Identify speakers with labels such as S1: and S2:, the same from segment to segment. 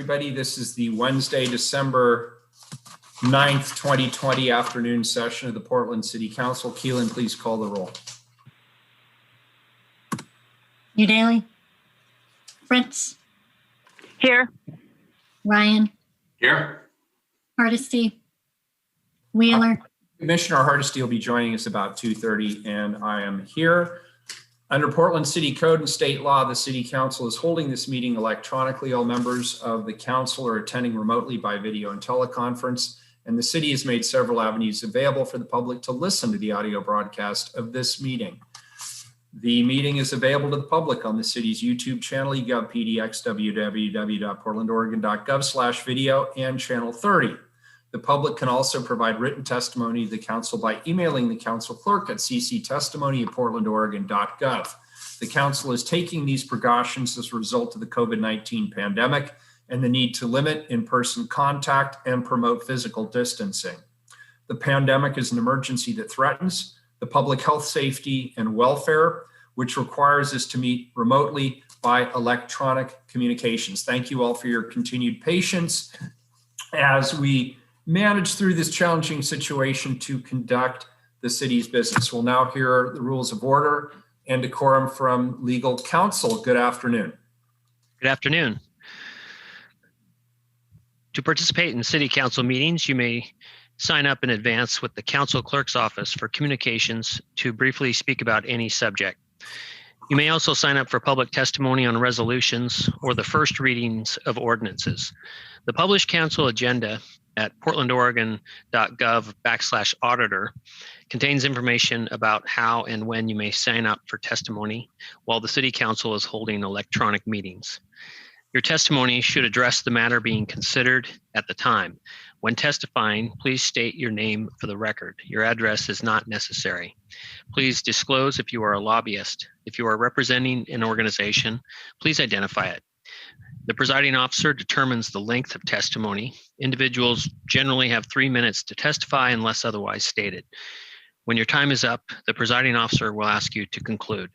S1: everybody. This is the Wednesday, December 9th, 2020 afternoon session of the Portland City Council. Keelan, please call the roll.
S2: Udaley. Fritz.
S3: Here.
S2: Ryan.
S4: Here.
S2: Hardesty. Wheeler.
S1: Commissioner Hardesty will be joining us about 2:30, and I am here. Under Portland City Code and state law, the City Council is holding this meeting electronically. All members of the council are attending remotely by video and teleconference, and the city has made several avenues available for the public to listen to the audio broadcast of this meeting. The meeting is available to the public on the city's YouTube channel, eGovPDX, www.portlandoregon.gov/video, and channel 30. The public can also provide written testimony to the council by emailing the council clerk at cctestimony@portlandoregon.gov. The council is taking these precautions as a result of the COVID-19 pandemic and the need to limit in-person contact and promote physical distancing. The pandemic is an emergency that threatens the public health, safety, and welfare, which requires us to meet remotely by electronic communications. Thank you all for your continued patience as we manage through this challenging situation to conduct the city's business. We'll now hear the rules of order and decorum from legal counsel. Good afternoon.
S5: Good afternoon. To participate in city council meetings, you may sign up in advance with the council clerk's office for communications to briefly speak about any subject. You may also sign up for public testimony on resolutions or the first readings of ordinances. The published council agenda at portlandoregon.gov/auditor contains information about how and when you may sign up for testimony while the city council is holding electronic meetings. Your testimony should address the matter being considered at the time. When testifying, please state your name for the record. Your address is not necessary. Please disclose if you are a lobbyist. If you are representing an organization, please identify it. The presiding officer determines the length of testimony. Individuals generally have 3 minutes to testify unless otherwise stated. When your time is up, the presiding officer will ask you to conclude.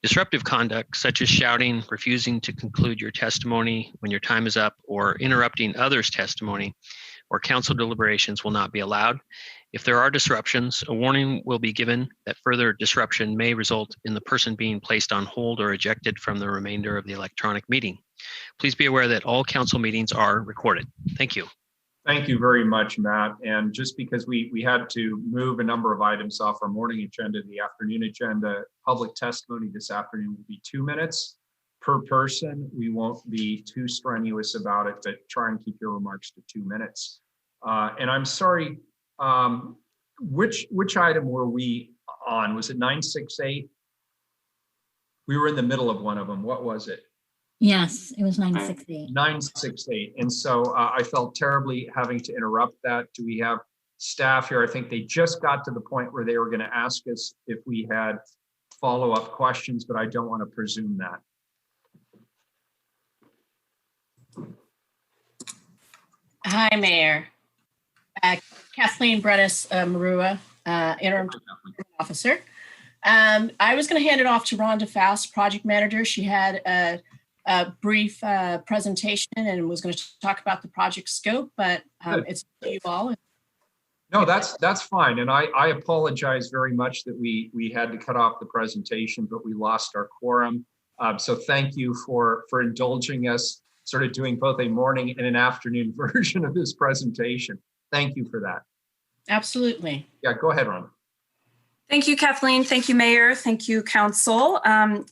S5: Disruptive conduct, such as shouting, refusing to conclude your testimony when your time is up, or interrupting others' testimony or council deliberations will not be allowed. If there are disruptions, a warning will be given that further disruption may result in the person being placed on hold or ejected from the remainder of the electronic meeting. Please be aware that all council meetings are recorded. Thank you.
S1: Thank you very much, Matt. And just because we had to move a number of items off our morning agenda to the afternoon agenda, public testimony this afternoon will be 2 minutes per person. We won't be too strenuous about it, but try and keep your remarks to 2 minutes. And I'm sorry, which item were we on? Was it 968? We were in the middle of one of them. What was it?
S2: Yes, it was 968.
S1: 968. And so I felt terribly having to interrupt that. Do we have staff here? I think they just got to the point where they were going to ask us if we had follow-up questions, but I don't want to presume that.
S3: Hi, Mayor. Kathleen Brennis Marua, interim officer. I was going to hand it off to Rhonda Fast, project manager. She had a brief presentation and was going to talk about the project scope, but it's to you all.
S1: No, that's fine. And I apologize very much that we had to cut off the presentation, but we lost our quorum. So thank you for indulging us, sort of doing both a morning and an afternoon version of this presentation. Thank you for that.
S3: Absolutely.
S1: Yeah, go ahead, Ron.
S6: Thank you, Kathleen. Thank you, Mayor. Thank you, Council. And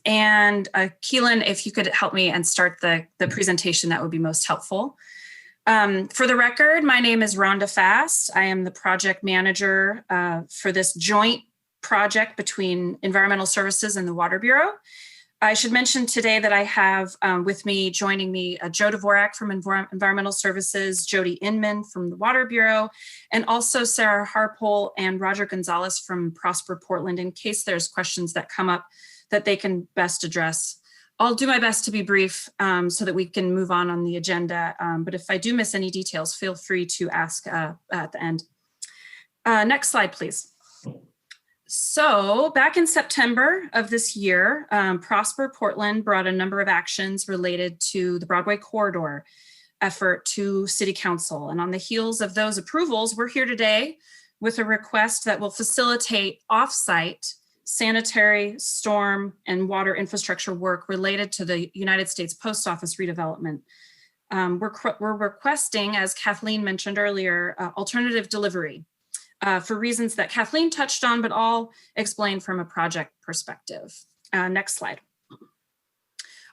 S6: Keelan, if you could help me and start the presentation, that would be most helpful. For the record, my name is Rhonda Fast. I am the project manager for this joint project between Environmental Services and the Water Bureau. I should mention today that I have with me, joining me, Joe Dvorak from Environmental Services, Jody Inman from the Water Bureau, and also Sarah Harpole and Roger Gonzalez from Prosper Portland, in case there's questions that come up that they can best address. I'll do my best to be brief so that we can move on the agenda. But if I do miss any details, feel free to ask at the end. Next slide, please. So back in September of this year, Prosper Portland brought a number of actions related to the Broadway corridor. effort to City Council. And on the heels of those approvals, we're here today with a request that will facilitate off-site sanitary, storm, and water infrastructure work related to the United States Post Office redevelopment. We're requesting, as Kathleen mentioned earlier, alternative delivery for reasons that Kathleen touched on, but all explained from a project perspective. Next slide.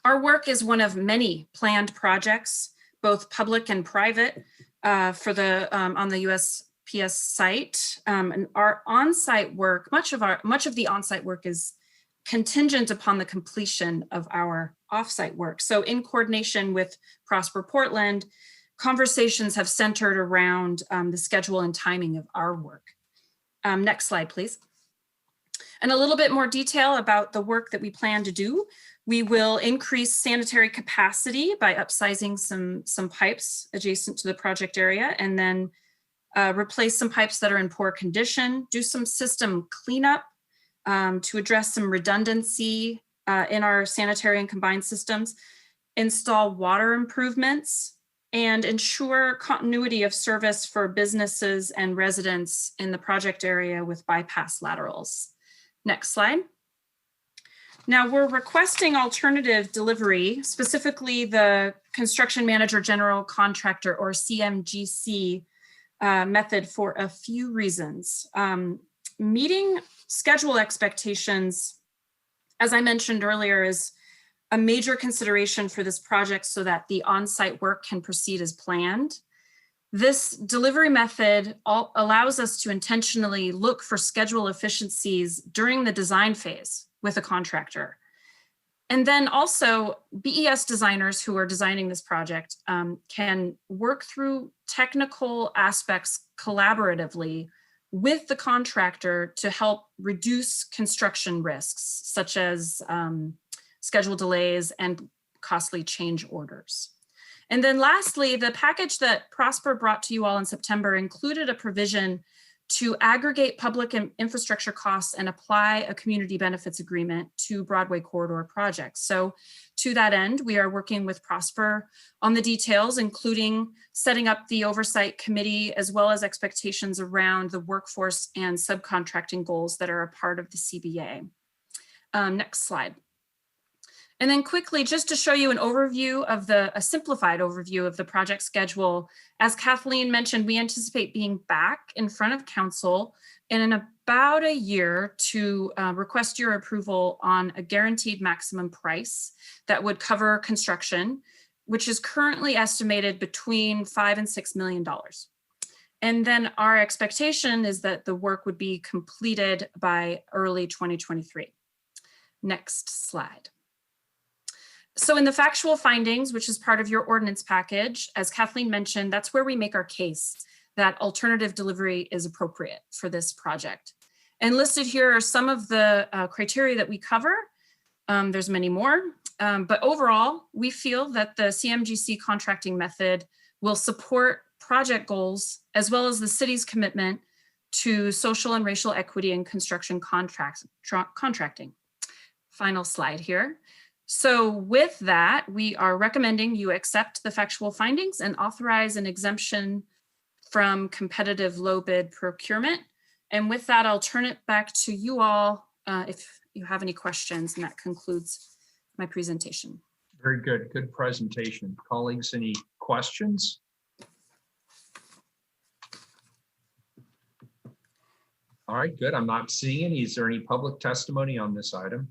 S6: Our work is one of many planned projects, both public and private, for the on the USPS site. And our on-site work, much of the on-site work is contingent upon the completion of our off-site work. So in coordination with Prosper Portland, conversations have centered around the schedule and timing of our work. Next slide, please. And a little bit more detail about the work that we plan to do. We will increase sanitary capacity by upsizing some pipes adjacent to the project area, and then replace some pipes that are in poor condition, do some system cleanup to address some redundancy in our sanitary and combined systems, install water improvements, and ensure continuity of service for businesses and residents in the project area with bypass laterals. Next slide. Now we're requesting alternative delivery, specifically the Construction Manager General Contractor, or CMGC method, for a few reasons. Meeting schedule expectations, as I mentioned earlier, is a major consideration for this project so that the on-site work can proceed as planned. This delivery method allows us to intentionally look for schedule efficiencies during the design phase with a contractor. And then also BES designers who are designing this project can work through technical aspects collaboratively with the contractor to help reduce construction risks, such as schedule delays and costly change orders. And then lastly, the package that Prosper brought to you all in September included a provision to aggregate public infrastructure costs and apply a community benefits agreement to Broadway corridor projects. So to that end, we are working with Prosper on the details, including setting up the oversight committee, as well as expectations around the workforce and subcontracting goals that are a part of the CBA. Next slide. And then quickly, just to show you an overview of a simplified overview of the project schedule. As Kathleen mentioned, we anticipate being back in front of council in about a year to request your approval on a guaranteed maximum price that would cover construction, which is currently estimated between $5 and $6 million. And then our expectation is that the work would be completed by early 2023. Next slide. So in the factual findings, which is part of your ordinance package, as Kathleen mentioned, that's where we make our case that alternative delivery is appropriate for this project. And listed here are some of the criteria that we cover. There's many more, but overall, we feel that the CMGC contracting method will support project goals, as well as the city's commitment to social and racial equity in construction contracting. Final slide here. So with that, we are recommending you accept the factual findings and authorize an exemption from competitive low bid procurement. And with that, I'll turn it back to you all if you have any questions, and that concludes my presentation.
S1: Very good. Good presentation. Colleagues, any questions? All right, good. I'm not seeing any. Is there any public testimony on this item?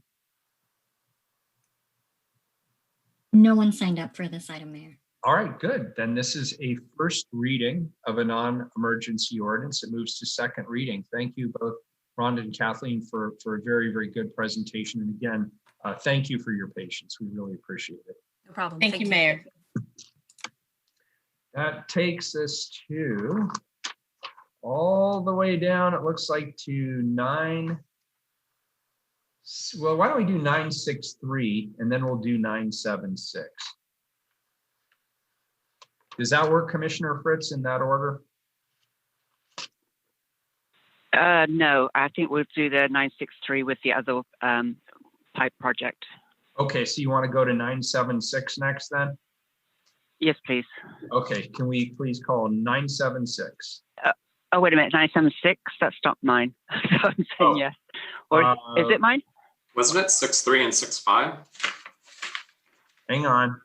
S2: No one signed up for this item, Mayor.
S1: All right, good. Then this is a first reading of a non-emergency ordinance. It moves to second reading. Thank you both, Rhonda and Kathleen, for a very, very good presentation. And again, thank you for your patience. We really appreciate it.
S6: No problem.
S3: Thank you, Mayor.
S1: That takes us to all the way down, it looks like, to well, why don't we do 963 and then we'll do 976. Does that work, Commissioner Fritz, in that order?
S4: No, I think we'll do the 963 with the other pipe project.
S1: Okay, so you want to go to 976 next then?
S4: Yes, please.
S1: Okay, can we please call 976?
S4: Oh, wait a minute, 976? That's not mine. So I'm saying yes. Or is it mine?
S7: Wasn't it 6.3 and 6.5?
S1: Hang on.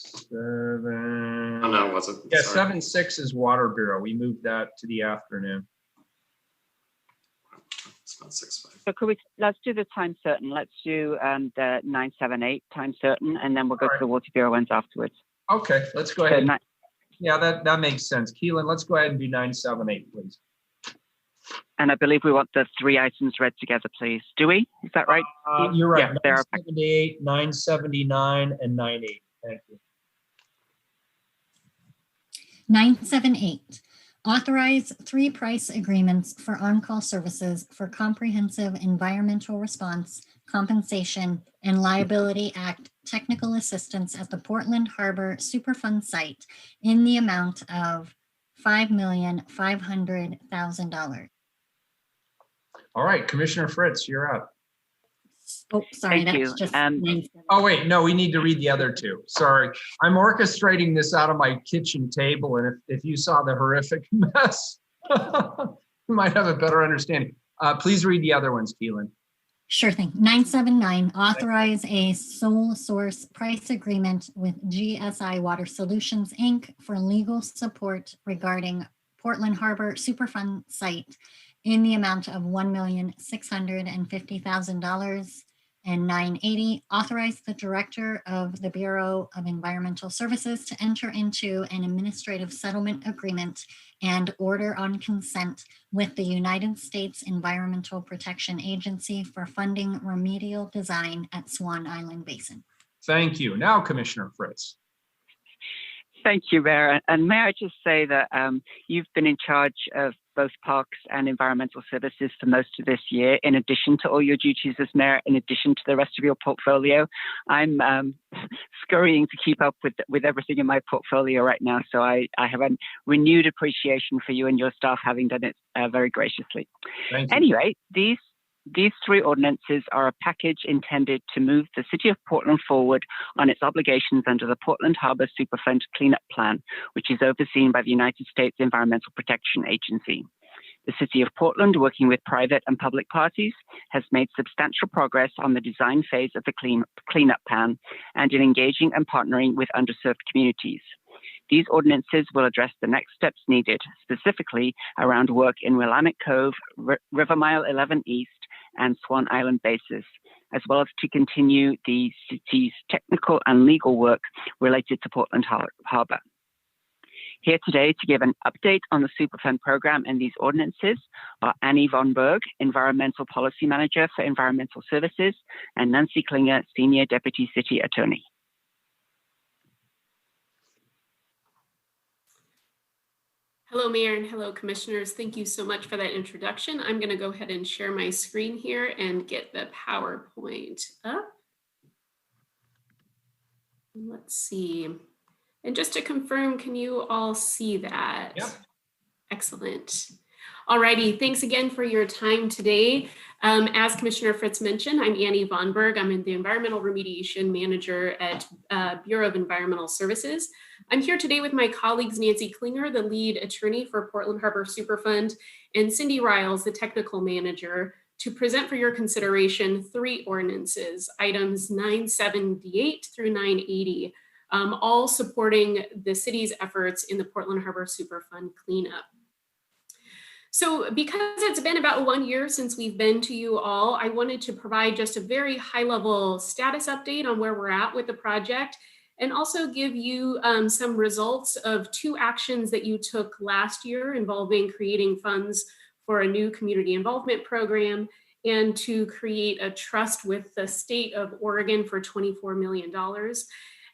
S1: 7.
S7: Oh, no, it wasn't.
S1: Yeah,
S7: Sorry.
S1: 7.6 is Water Bureau. We moved that to the afternoon.
S7: It's not 6.5.
S4: So let's do the time certain. Let's do the 978 time certain, and then we'll go to the Water Bureau ones afterwards.
S1: Okay, let's go ahead. Yeah, that makes sense. Keelan, let's go ahead and do 978, please.
S4: And I believe we want the 3 items read together, please. Do we? Is that right?
S1: You're right.
S4: Yeah, there are
S1: 978, 979, and 98. Thank you.
S2: 978, authorize 3 price agreements for on-call services for comprehensive environmental response, compensation, and liability act technical assistance at the Portland Harbor Superfund Site in the amount of $5,500,000.
S1: All right, Commissioner Fritz, you're up.
S2: Oh, sorry,
S4: Thank
S2: that's
S4: you.
S2: just.
S1: Oh, wait, no, we need to read the other 2. Sorry. I'm orchestrating this out of my kitchen table, and if you saw the horrific mess, you might have a better understanding. Please read the other ones, Keelan.
S2: Sure thing. 979, authorize a sole source price agreement with GSI Water Solutions, Inc. for legal support regarding Portland Harbor Superfund Site in the amount of $1,650,000. And 980, authorize the Director of the Bureau of Environmental Services to enter into an administrative settlement agreement and order on consent with the United States Environmental Protection Agency for funding remedial design at Swan Island Basin.
S1: Thank you. Now, Commissioner Fritz.
S4: Thank you, Mayor. And may I just say that you've been in charge of both parks and environmental services for most of this year, in addition to all your duties as mayor, in addition to the rest of your portfolio. I'm scurrying to keep up with everything in my portfolio right now. So I have a renewed appreciation for you and your staff having done it very graciously.
S1: Thank you.
S4: Anyway, these 3 ordinances are a package intended to move the City of Portland forward on its obligations under the Portland Harbor Superfund Cleanup Plan, which is overseen by the United States Environmental Protection Agency. The City of Portland, working with private and public parties, has made substantial progress on the design phase of the cleanup plan and in engaging and partnering with underserved communities. These ordinances will address the next steps needed, specifically around work in Willamette Cove, River Mile 11 East, and Swan Island bases, as well as to continue the city's technical and legal work related to Portland Harbor. Here today to give an update on the Superfund program and these ordinances are Annie Von Berg, Environmental Policy Manager for Environmental Services, and Nancy Klinger, Senior Deputy City Attorney.
S8: Hello, Mayor, and hello, Commissioners. Thank you so much for that introduction. I'm going to go ahead and share my screen here and get the PowerPoint up. Let's see. And just to confirm, can you all see that?
S1: Yep.
S8: Excellent. Alrighty, thanks again for your time today. As Commissioner Fritz mentioned, I'm Annie Von Berg. I'm the Environmental Remediation Manager at Bureau of Environmental Services. I'm here today with my colleagues, Nancy Klinger, the lead attorney for Portland Harbor Superfund, and Cindy Riles, the technical manager, to present for your consideration 3 ordinances, items 978 through 980, all supporting the city's efforts in the Portland Harbor Superfund cleanup. So because it's been about 1 year since we've been to you all, I wanted to provide just a very high-level status update on where we're at with the project, and also give you some results of 2 actions that you took last year involving creating funds for a new community involvement program and to create a trust with the state of Oregon for $24 million.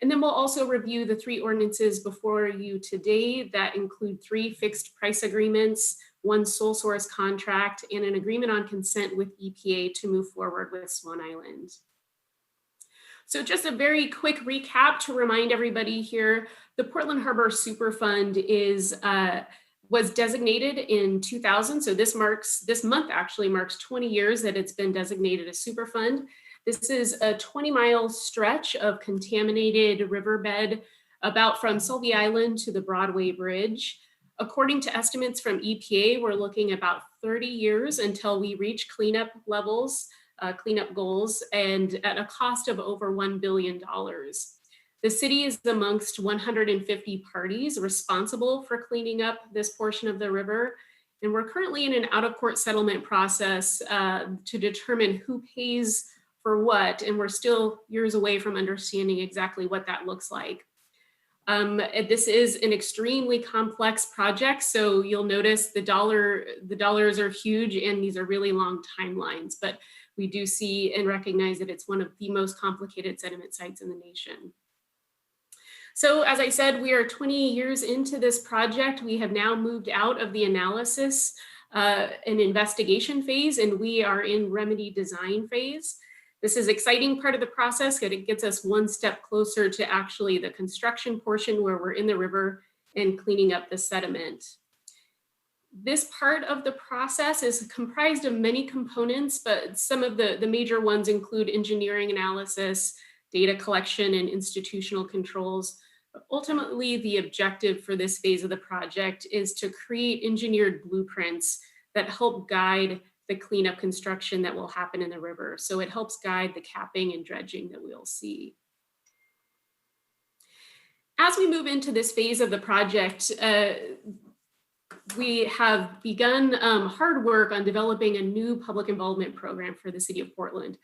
S8: And then we'll also review the 3 ordinances before you today that include 3 fixed price agreements, 1 sole source contract, and an agreement on consent with EPA to move forward with Swan Island. So just a very quick recap to remind everybody here, the Portland Harbor Superfund was designated in 2000. So this month actually marks 20 years that it's been designated a Superfund. This is a 20-mile stretch of contaminated riverbed about from Sylvie Island to the Broadway Bridge. According to estimates from EPA, we're looking about 30 years until we reach cleanup levels, cleanup goals, and at a cost of over $1 billion. The city is amongst 150 parties responsible for cleaning up this portion of the river. And we're currently in an out-of-court settlement process to determine who pays for what, and we're still years away from understanding exactly what that looks like. This is an extremely complex project, so you'll notice the dollars are huge and these are really long timelines, but we do see and recognize that it's one of the most complicated sediment sites in the nation. So as I said, we are 20 years into this project. We have now moved out of the analysis and investigation phase, and we are in remedy design phase. This is an exciting part of the process because it gets us one step closer to actually the construction portion where we're in the river and cleaning up the sediment. This part of the process is comprised of many components, but some of the major ones include engineering analysis, data collection, and institutional controls. But ultimately, the objective for this phase of the project is to create engineered blueprints that help guide the cleanup construction that will happen in the river. So it helps guide the capping and dredging that we'll see. As we move into this phase of the project, we have begun hard work on developing a new public involvement program for the city of Portland.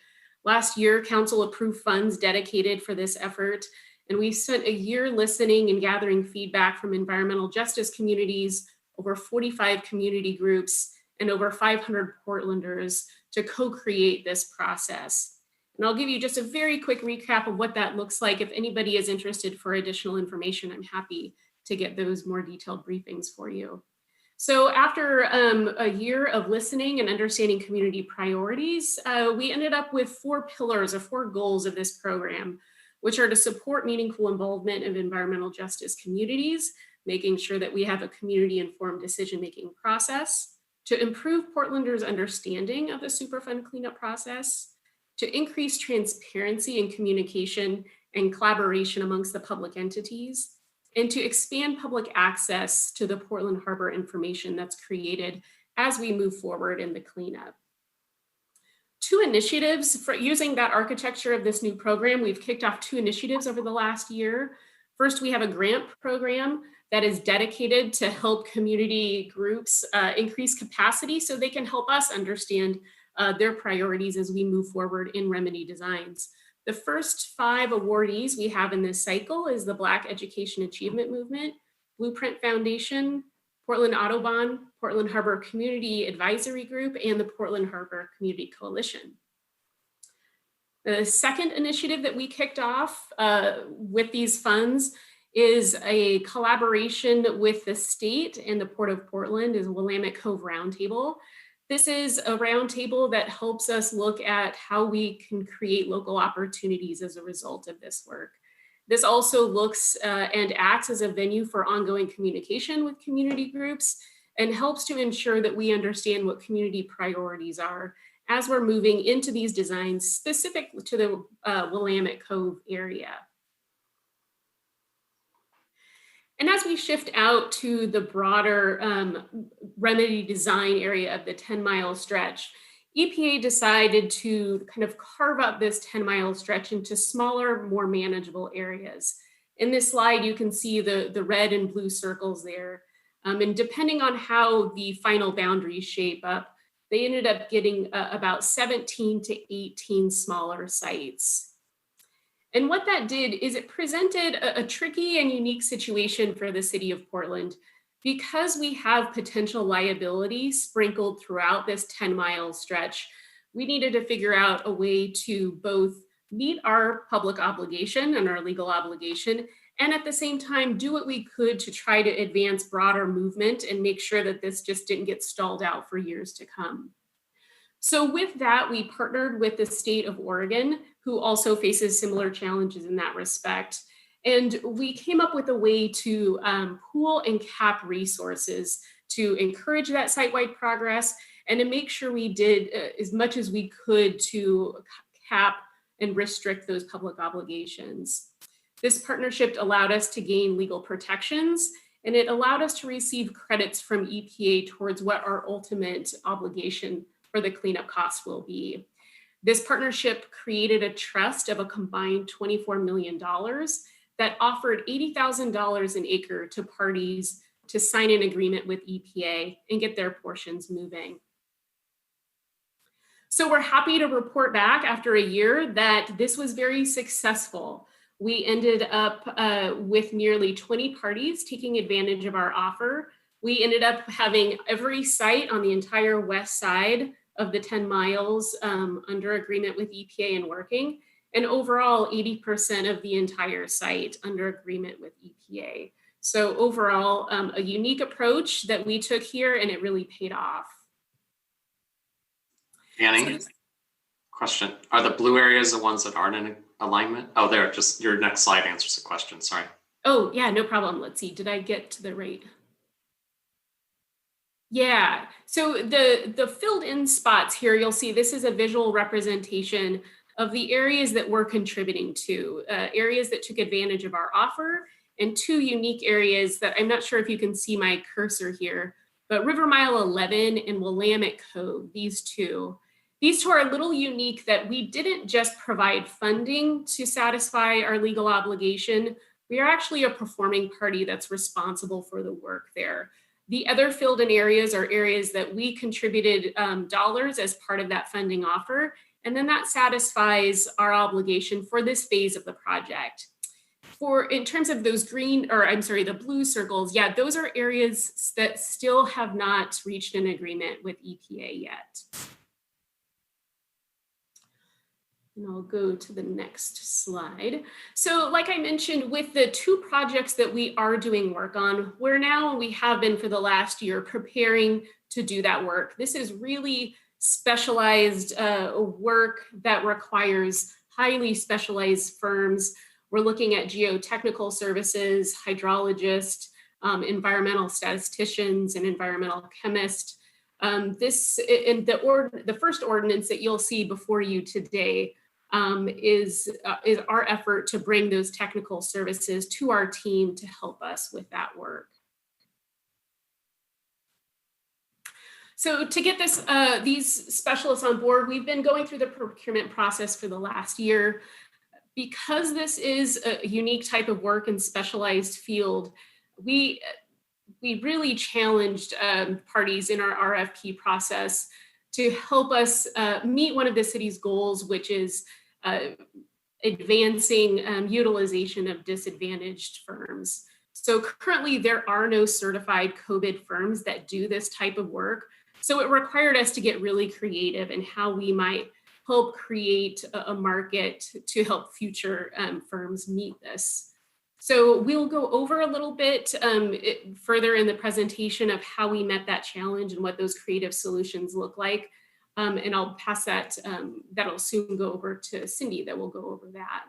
S8: Last year, council approved funds dedicated for this effort, and we spent a year listening and gathering feedback from environmental justice communities, over 45 community groups, and over 500 Portlanders to co-create this process. And I'll give you just a very quick recap of what that looks like. If anybody is interested for additional information, I'm happy to get those more detailed briefings for you. So after a year of listening and understanding community priorities, we ended up with 4 pillars or 4 goals of this program, which are to support meaningful involvement of environmental justice communities, making sure that we have a community-informed decision-making process, to improve Portlanders' understanding of the Superfund cleanup process, to increase transparency and communication and collaboration amongst the public entities, and to expand public access to the Portland Harbor information that's created as we move forward in the cleanup. 2 initiatives for using that architecture of this new program. We've kicked off 2 initiatives over the last year. First, we have a grant program that is dedicated to help community groups increase capacity so they can help us understand their priorities as we move forward in remedy designs. The first 5 awardees we have in this cycle is the Black Education Achievement Movement, Blueprint Foundation, Portland Audubon, Portland Harbor Community Advisory Group, and the Portland Harbor Community Coalition. The second initiative that we kicked off with these funds is a collaboration with the state and the Port of Portland, is Willamette Cove Roundtable. This is a roundtable that helps us look at how we can create local opportunities as a result of this work. This also looks and acts as a venue for ongoing communication with community groups and helps to ensure that we understand what community priorities are as we're moving into these designs specific to the Willamette Cove area. And as we shift out to the broader remedy design area of the 10-mile stretch, EPA decided to kind of carve up this 10-mile stretch into smaller, more manageable areas. In this slide, you can see the red and blue circles there. And depending on how the final boundaries shape up, they ended up getting about 17 to 18 smaller sites. And what that did is it presented a tricky and unique situation for the city of Portland. Because we have potential liability sprinkled throughout this 10-mile stretch, we needed to figure out a way to both meet our public obligation and our legal obligation, and at the same time do what we could to try to advance broader movement and make sure that this just didn't get stalled out for years to come. So with that, we partnered with the state of Oregon, who also faces similar challenges in that respect. And we came up with a way to pool and cap resources to encourage that site-wide progress and to make sure we did as much as we could to cap and restrict those public obligations. This partnership allowed us to gain legal protections, and it allowed us to receive credits from EPA towards what our ultimate obligation for the cleanup costs will be. This partnership created a trust of a combined $24 million that offered $80,000 an acre to parties to sign an agreement with EPA and get their portions moving. So we're happy to report back after a year that this was very successful. We ended up with nearly 20 parties taking advantage of our offer. We ended up having every site on the entire west side of the 10 miles under agreement with EPA and working, and overall 80% of the entire site under agreement with EPA. So overall, a unique approach that we took here, and it really paid off.
S7: Annie, question. Are the blue areas the ones that aren't in alignment? Oh, there, just your next slide answers the question, sorry.
S8: Oh, yeah, no problem. Let's see, did I get to the right? Yeah, so the filled in spots here, you'll see this is a visual representation of the areas that we're contributing to, areas that took advantage of our offer, and two unique areas that I'm not sure if you can see my cursor here, but River Mile 11 and Willamette Cove, these two. These two are a little unique that we didn't just provide funding to satisfy our legal obligation. We are actually a performing party that's responsible for the work there. The other filled in areas are areas that we contributed dollars as part of that funding offer, and then that satisfies our obligation for this phase of the project. In terms of those the blue circles, yeah, those are areas that still have not reached an agreement with EPA yet. And I'll go to the next slide. So like I mentioned, with the two projects that we are doing work on, we have been for the last year preparing to do that work. This is really specialized work that requires highly specialized firms. We're looking at geotechnical services, hydrologists, environmental statisticians, and environmental chemists. The first ordinance that you'll see before you today is our effort to bring those technical services to our team to help us with that work. So to get these specialists on board, we've been going through the procurement process for the last year. Because this is a unique type of work and specialized field, we really challenged parties in our RFP process to help us meet one of the city's goals, which is advancing utilization of disadvantaged firms. So currently there are no certified COVID firms that do this type of work. So it required us to get really creative in how we might help create a market to help future firms meet this. So we'll go over a little bit further in the presentation of how we met that challenge and what those creative solutions look like. And I'll pass that, that'll soon go over to Cindy that will go over that.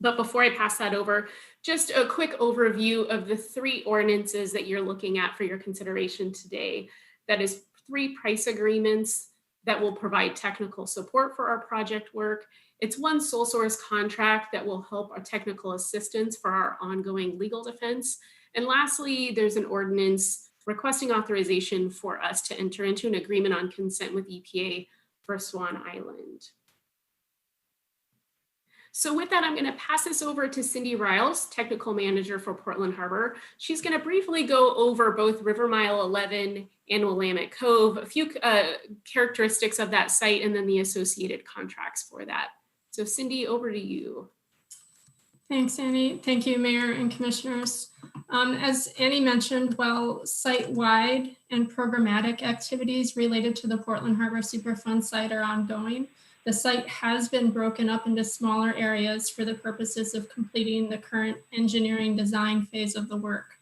S8: But before I pass that over, just a quick overview of the three ordinances that you're looking at for your consideration today. That is 3 price agreements that will provide technical support for our project work. It's 1 sole source contract that will help our technical assistance for our ongoing legal defense. And lastly, there's an ordinance requesting authorization for us to enter into an agreement on consent with EPA for Swan Island. So with that, I'm going to pass this over to Cindy Riles, Technical Manager for Portland Harbor. She's going to briefly go over both River Mile 11 and Willamette Cove, a few characteristics of that site, and then the associated contracts for that. So Cindy, over to you.
S9: Thanks, Annie. Thank you, Mayor and Commissioners. As Annie mentioned, while site-wide and programmatic activities related to the Portland Harbor Superfund site are ongoing, the site has been broken up into smaller areas for the purposes of completing the current engineering design phase of the work.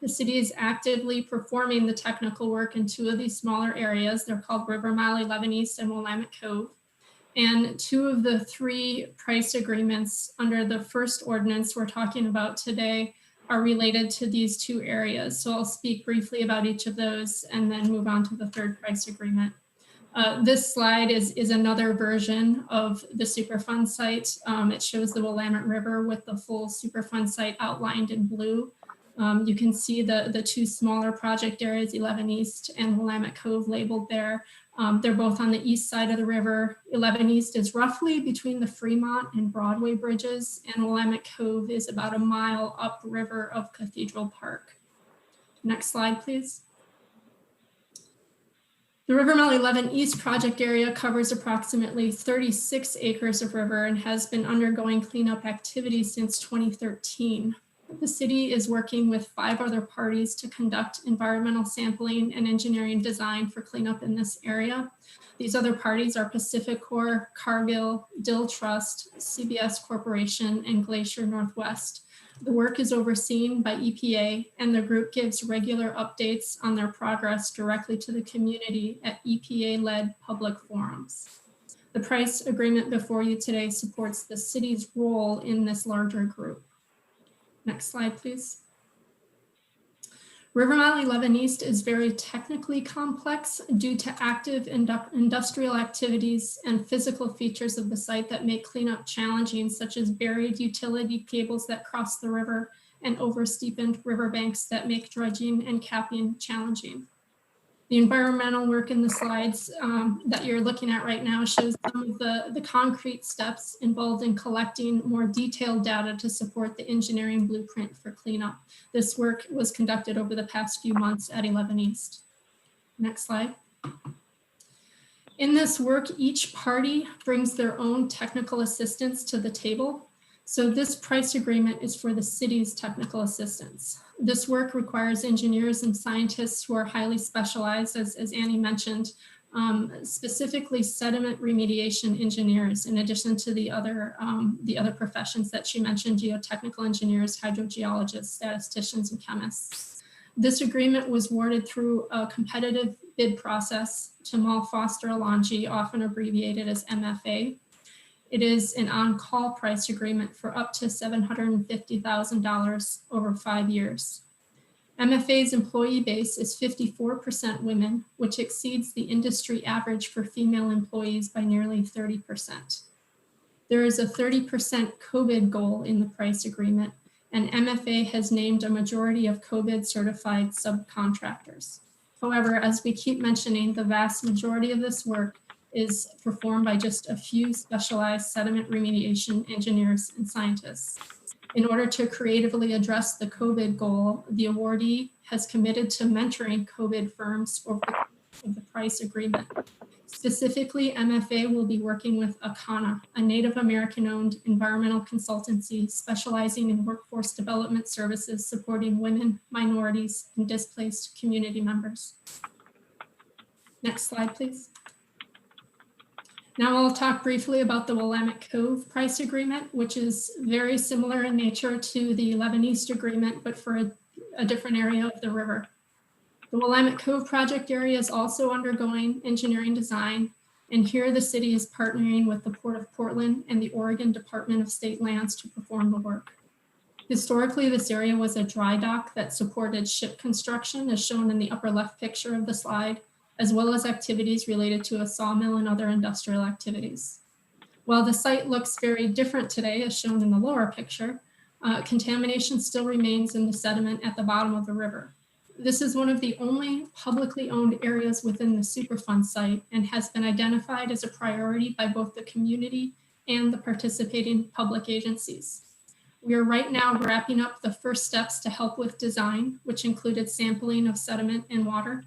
S9: The city is actively performing the technical work in 2 of these smaller areas. They're called River Mile 11 East and Willamette Cove. And 2 of the 3 price agreements under the first ordinance we're talking about today are related to these 2 areas. So I'll speak briefly about each of those and then move on to the 3rd price agreement. This slide is another version of the Superfund site. It shows the Willamette River with the full Superfund site outlined in blue. You can see the two smaller project areas, 11 East and Willamette Cove, labeled there. They're both on the east side of the river. 11 East is roughly between the Fremont and Broadway bridges, and Willamette Cove is about a mile upriver of Cathedral Park. Next slide, please. The River Mile 11 East project area covers approximately 36 acres of river and has been undergoing cleanup activities since 2013. The city is working with 5 other parties to conduct environmental sampling and engineering design for cleanup in this area. These other parties are Pacific Corps, Cargill, Dill Trust, CBS Corporation, and Glacier Northwest. The work is overseen by EPA, and the group gives regular updates on their progress directly to the community at EPA-led public forums. The price agreement before you today supports the city's role in this larger group. Next slide, please. River Mile 11 East is very technically complex due to active industrial activities and physical features of the site that make cleanup challenging, such as buried utility cables that cross the river and oversteepened riverbanks that make dredging and capping challenging. The environmental work in the slides that you're looking at right now shows some of the concrete steps involved in collecting more detailed data to support the engineering blueprint for cleanup. This work was conducted over the past few months at 11 East. Next slide. In this work, each party brings their own technical assistance to the table. So this price agreement is for the city's technical assistance. This work requires engineers and scientists who are highly specialized, as Annie mentioned, specifically sediment remediation engineers, in addition to the other professions that she mentioned, geotechnical engineers, hydrogeologists, statisticians, and chemists. This agreement was awarded through a competitive bid process to Mall Foster Alongi, often abbreviated as MFA. It is an on-call price agreement for up to $750,000 over 5 years. MFA's employee base is 54% women, which exceeds the industry average for female employees by nearly 30%. There is a 30% COVID goal in the price agreement, and MFA has named a majority of COVID certified subcontractors. However, as we keep mentioning, the vast majority of this work is performed by just a few specialized sediment remediation engineers and scientists. In order to creatively address the COVID goal, the awardee has committed to mentoring COVID firms over the price agreement. Specifically, MFA will be working with Akana, a Native American-owned environmental consultancy specializing in workforce development services supporting women, minorities, and displaced community members. Next slide, please. Now I'll talk briefly about the Willamette Cove price agreement, which is very similar in nature to the 11 East agreement, but for a different area of the river. The Willamette Cove project area is also undergoing engineering design, and here the city is partnering with the Port of Portland and the Oregon Department of State Lands to perform the work. Historically, this area was a dry dock that supported ship construction, as shown in the upper left picture of the slide, as well as activities related to a sawmill and other industrial activities. While the site looks very different today, as shown in the lower picture, contamination still remains in the sediment at the bottom of the river. This is one of the only publicly owned areas within the Superfund site and has been identified as a priority by both the community and the participating public agencies. We are right now wrapping up the first steps to help with design, which included sampling of sediment and water,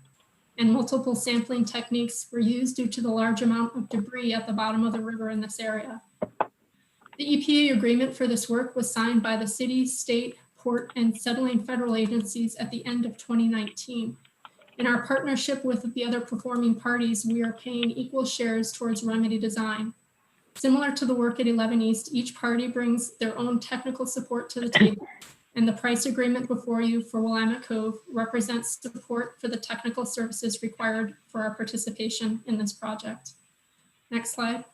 S9: and multiple sampling techniques were used due to the large amount of debris at the bottom of the river in this area. The EPA agreement for this work was signed by the city, state, port, and settling federal agencies at the end of 2019. In our partnership with the other performing parties, we are paying equal shares towards remedy design. Similar to the work at 11 East, each party brings their own technical support to the table, and the price agreement before you for Willamette Cove represents support for the technical services required for our participation in this project. Next slide.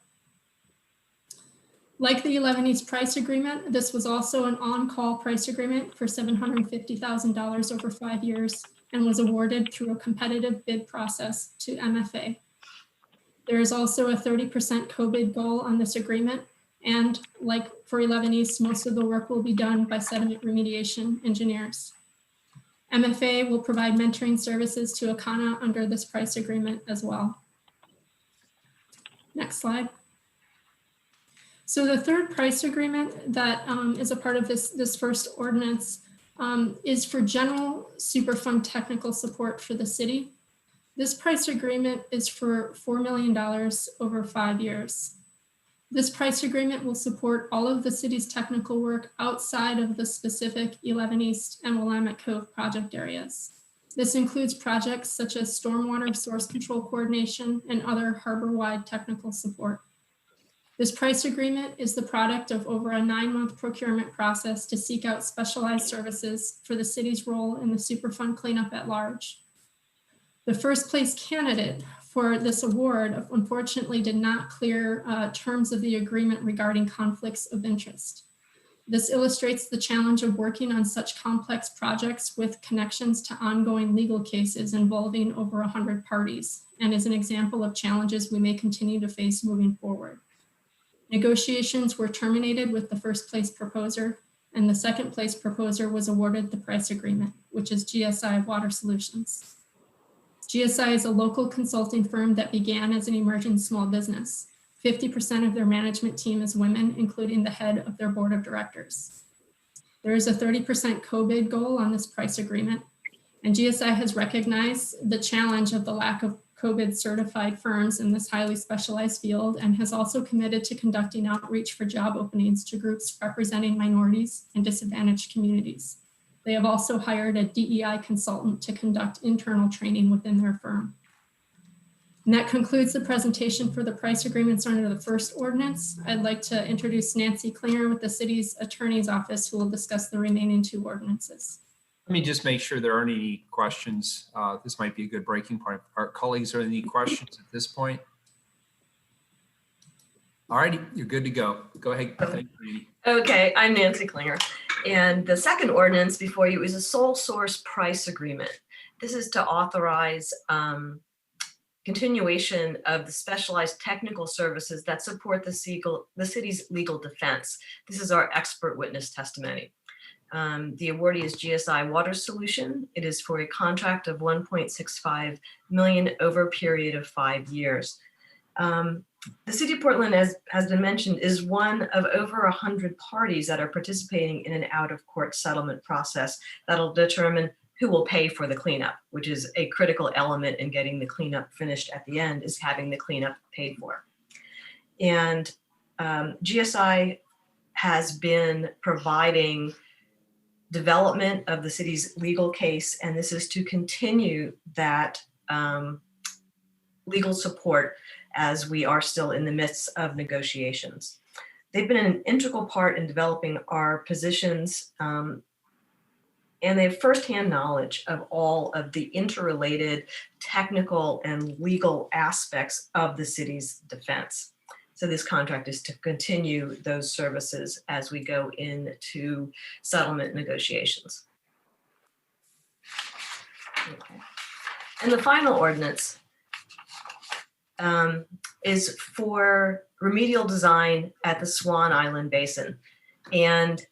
S9: Like the 11 East price agreement, this was also an on-call price agreement for $750,000 over 5 years and was awarded through a competitive bid process to MFA. There is also a 30% co-bid goal on this agreement. And like for 11 East, most of the work will be done by sediment remediation engineers. MFA will provide mentoring services to Akana under this price agreement as well. Next slide. So the third price agreement that is a part of this first ordinance is for general Superfund technical support for the city. This price agreement is for $4 million over 5 years. This price agreement will support all of the city's technical work outside of the specific 11 East and Willamette Cove project areas. This includes projects such as stormwater source control coordination and other harbor-wide technical support. This price agreement is the product of over a 9-month procurement process to seek out specialized services for the city's role in the Superfund cleanup at large. The first place candidate for this award unfortunately did not clear terms of the agreement regarding conflicts of interest. This illustrates the challenge of working on such complex projects with connections to ongoing legal cases involving over 100 parties, and is an example of challenges we may continue to face moving forward. Negotiations were terminated with the first place proposer, and the second place proposer was awarded the price agreement, which is GSI Water Solutions. GSI is a local consulting firm that began as an emerging small business. 50% of their management team is women, including the head of their board of directors. There is a 30% co-bid goal on this price agreement, and GSI has recognized the challenge of the lack of co-bid certified firms in this highly specialized field, and has also committed to conducting outreach for job openings to groups representing minorities and disadvantaged communities. They have also hired a DEI consultant to conduct internal training within their firm. And that concludes the presentation for the price agreements under the first ordinance. I'd like to introduce Nancy Klinger with the city's attorney's office, who will discuss the remaining 2 ordinances.
S1: Let me just make sure there aren't any questions. This might be a good breaking point. Our colleagues, are there any questions at this point? All righty, you're good to go. Go ahead. Thank you.
S10: Okay, I'm Nancy Klinger. And the second ordinance before you is a sole source price agreement. This is to authorize continuation of the specialized technical services that support the city's legal defense. This is our expert witness testimony. The awardee is GSI Water Solution. It is for a contract of $1.65 million over a period of 5 years. The City of Portland, as has been mentioned, is one of over 100 parties that are participating in an out-of-court settlement process that'll determine who will pay for the cleanup, which is a critical element in getting the cleanup finished at the end, is having the cleanup paid for. And GSI has been providing development of the city's legal case, and this is to continue that legal support as we are still in the midst of negotiations. They've been an integral part in developing our positions, and they have firsthand knowledge of all of the interrelated technical and legal aspects of the city's defense. So this contract is to continue those services as we go into settlement negotiations. Okay. And the final ordinance is for remedial design at the Swan Island Basin. And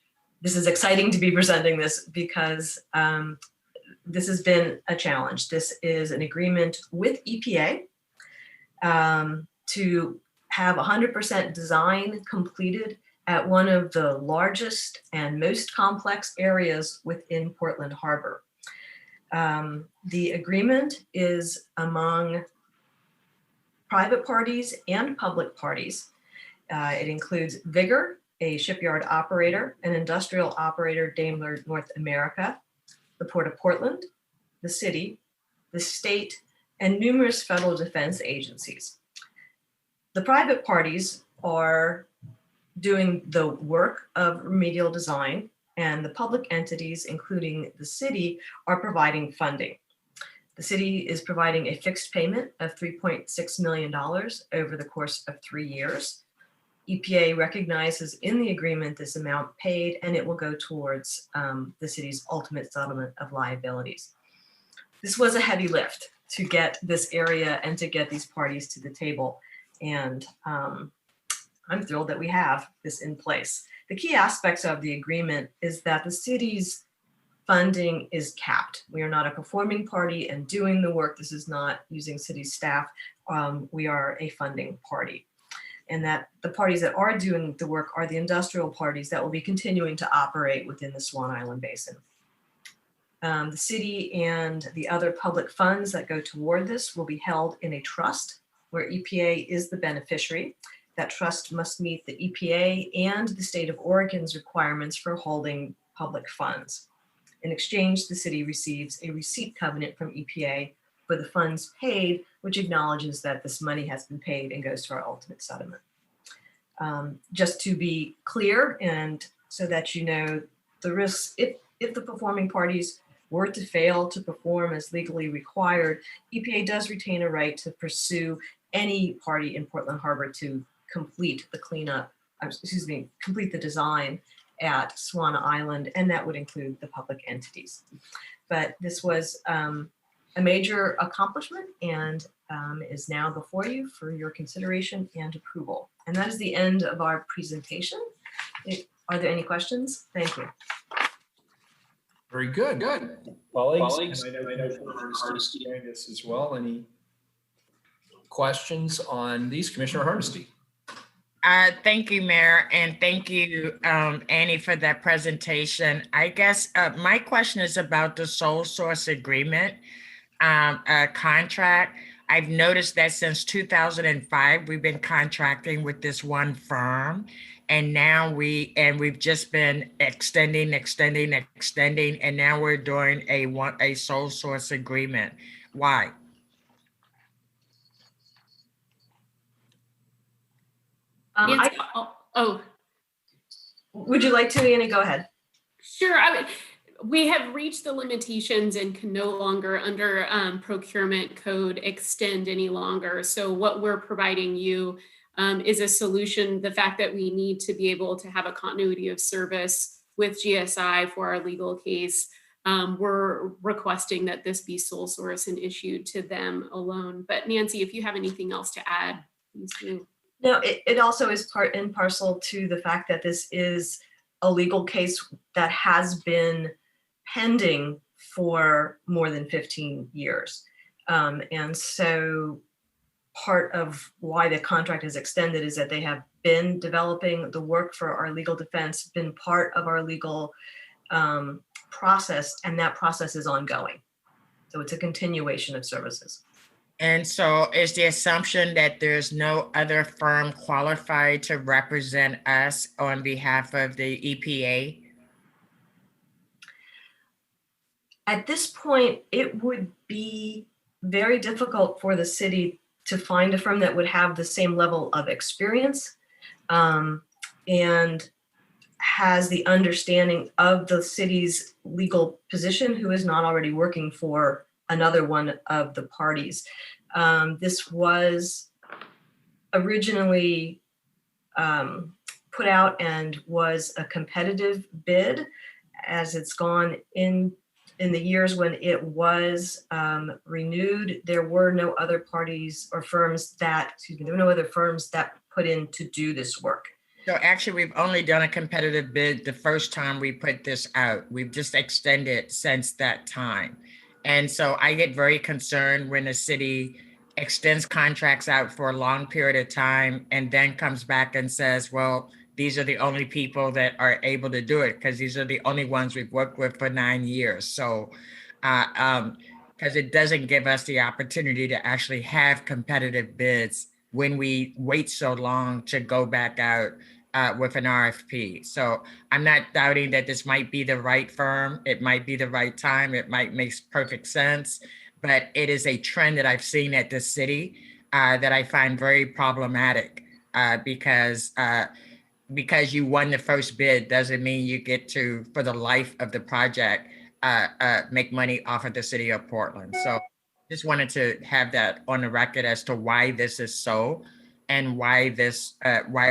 S10: this is exciting to be presenting this because this has been a challenge. This is an agreement with EPA to have 100% design completed at one of the largest and most complex areas within Portland Harbor. The agreement is among private parties and public parties. It includes Vigor, a shipyard operator, an industrial operator, Daimler North America, the Port of Portland, the city, the state, and numerous federal defense agencies. The private parties are doing the work of remedial design, and the public entities, including the city, are providing funding. The city is providing a fixed payment of $3.6 million over the course of 3 years. EPA recognizes in the agreement this amount paid, and it will go towards the city's ultimate settlement of liabilities. This was a heavy lift. to get this area and to get these parties to the table. And I'm thrilled that we have this in place. The key aspects of the agreement is that the city's funding is capped. We are not a performing party and doing the work. This is not using city staff. We are a funding party. And that the parties that are doing the work are the industrial parties that will be continuing to operate within the Swan Island Basin. The city and the other public funds that go toward this will be held in a trust where EPA is the beneficiary. That trust must meet the EPA and the state of Oregon's requirements for holding public funds. In exchange, the city receives a receipt covenant from EPA for the funds paid, which acknowledges that this money has been paid and goes to our ultimate settlement. Just to be clear, and so that you know the risks, if the performing parties were to fail to perform as legally required, EPA does retain a right to pursue any party in Portland Harbor to complete the cleanup, complete the design at Swan Island, and that would include the public entities. But this was a major accomplishment and is now before you for your consideration and approval. And that is the end of our presentation. Are there any questions? Thank you.
S1: Very good. Colleagues, I know Commissioner Hardesty joined us as well. Any questions on these? Commissioner Hardesty.
S11: Thank you, Mayor, and thank you, Annie, for that presentation. I guess my question is about the sole source agreement contract. I've noticed that since 2005, we've been contracting with this one firm, and now we've just been extending, and now we're doing a sole source agreement. Why?
S10: Would you like to, Annie? Go ahead.
S8: Sure. We have reached the limitations and can no longer, under procurement code, extend any longer. So what we're providing you is a solution. The fact that we need to be able to have a continuity of service with GSI for our legal case, we're requesting that this be sole source and issued to them alone. But Nancy, if you have anything else to add, please do.
S10: No, it also is part and parcel to the fact that this is a legal case that has been pending for more than 15 years. And so part of why the contract is extended is that they have been developing the work for our legal defense, been part of our legal process, and that process is ongoing. So it's a continuation of services.
S11: And so is the assumption that there's no other firm qualified to represent us on behalf of the EPA?
S10: At this point, it would be very difficult for the city to find a firm that would have the same level of experience and has the understanding of the city's legal position, who is not already working for another one of the parties. This was originally put out and was a competitive bid. As it's gone in the years when it was renewed, there were no other parties or firms that, there were no other firms that put in to do this work.
S11: So actually, we've only done a competitive bid the first time we put this out. We've just extended since that time. And so I get very concerned when a city extends contracts out for a long period of time and then comes back and says, well, these are the only people that are able to do it because these are the only ones we've worked with for 9 years. So, because it doesn't give us the opportunity to actually have competitive bids when we wait so long to go back out with an RFP. So I'm not doubting that this might be the right firm. It might be the right time. It might make perfect sense, but it is a trend that I've seen at the city that I find very problematic because you won the first bid doesn't mean you get to, for the life of the project, make money off of the city of Portland. So just wanted to have that on the record as to why this is so and why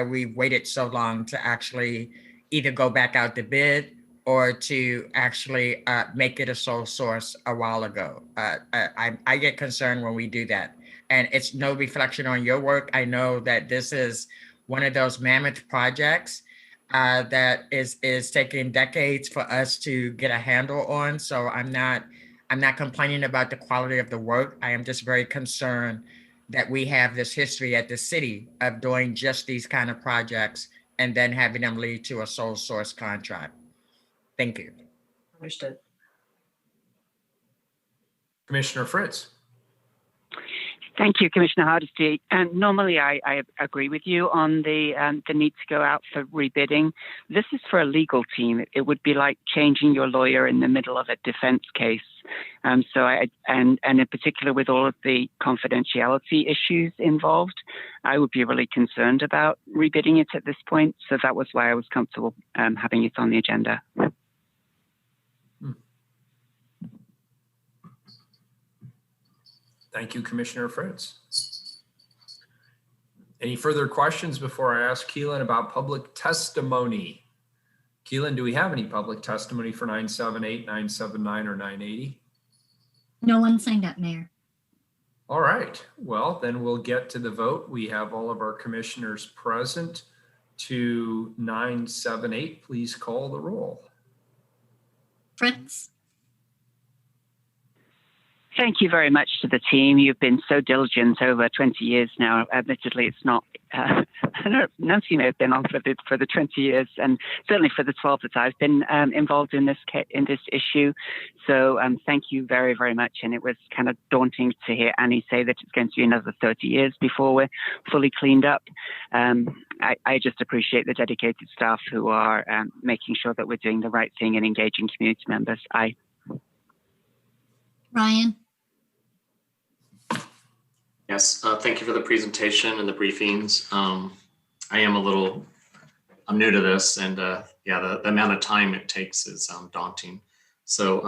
S11: we waited so long to actually either go back out to bid or to actually make it a sole source a while ago. I get concerned when we do that. And it's no reflection on your work. I know that this is one of those mammoth projects that is taking decades for us to get a handle on. So I'm not complaining about the quality of the work. I am just very concerned that we have this history at the city of doing just these kind of projects and then having them lead to a sole source contract. Thank you.
S10: Understood.
S1: Commissioner Fritz.
S4: Thank you, Commissioner Hardesty. And normally I agree with you on the need to go out for rebidding. This is for a legal team. It would be like changing your lawyer in the middle of a defense case. And in particular with all of the confidentiality issues involved, I would be really concerned about rebidding it at this point. So that was why I was comfortable having it on the agenda.
S1: Thank you, Commissioner Fritz. Any further questions before I ask Keelan about public testimony? Keelan, do we have any public testimony for 978, 979, or 980?
S2: No one signed up, Mayor.
S1: All right, well, then we'll get to the vote. We have all of our commissioners present to 978. Please call the roll.
S2: Fritz,
S4: Thank you very much to the team. You've been so diligent over 20 years now. Admittedly, it's not, none of you may have been on for the 20 years, and certainly for the 12 that I've been involved in this issue. So thank you very, very much. And it was kind of daunting to hear Annie say that it's going to be another 30 years before we're fully cleaned up. I just appreciate the dedicated staff who are making sure that we're doing the right thing and engaging community members.
S2: Ryan,
S7: Yes, thank you for the presentation and the briefings. I'm new to this, and yeah, the amount of time it takes is daunting. So,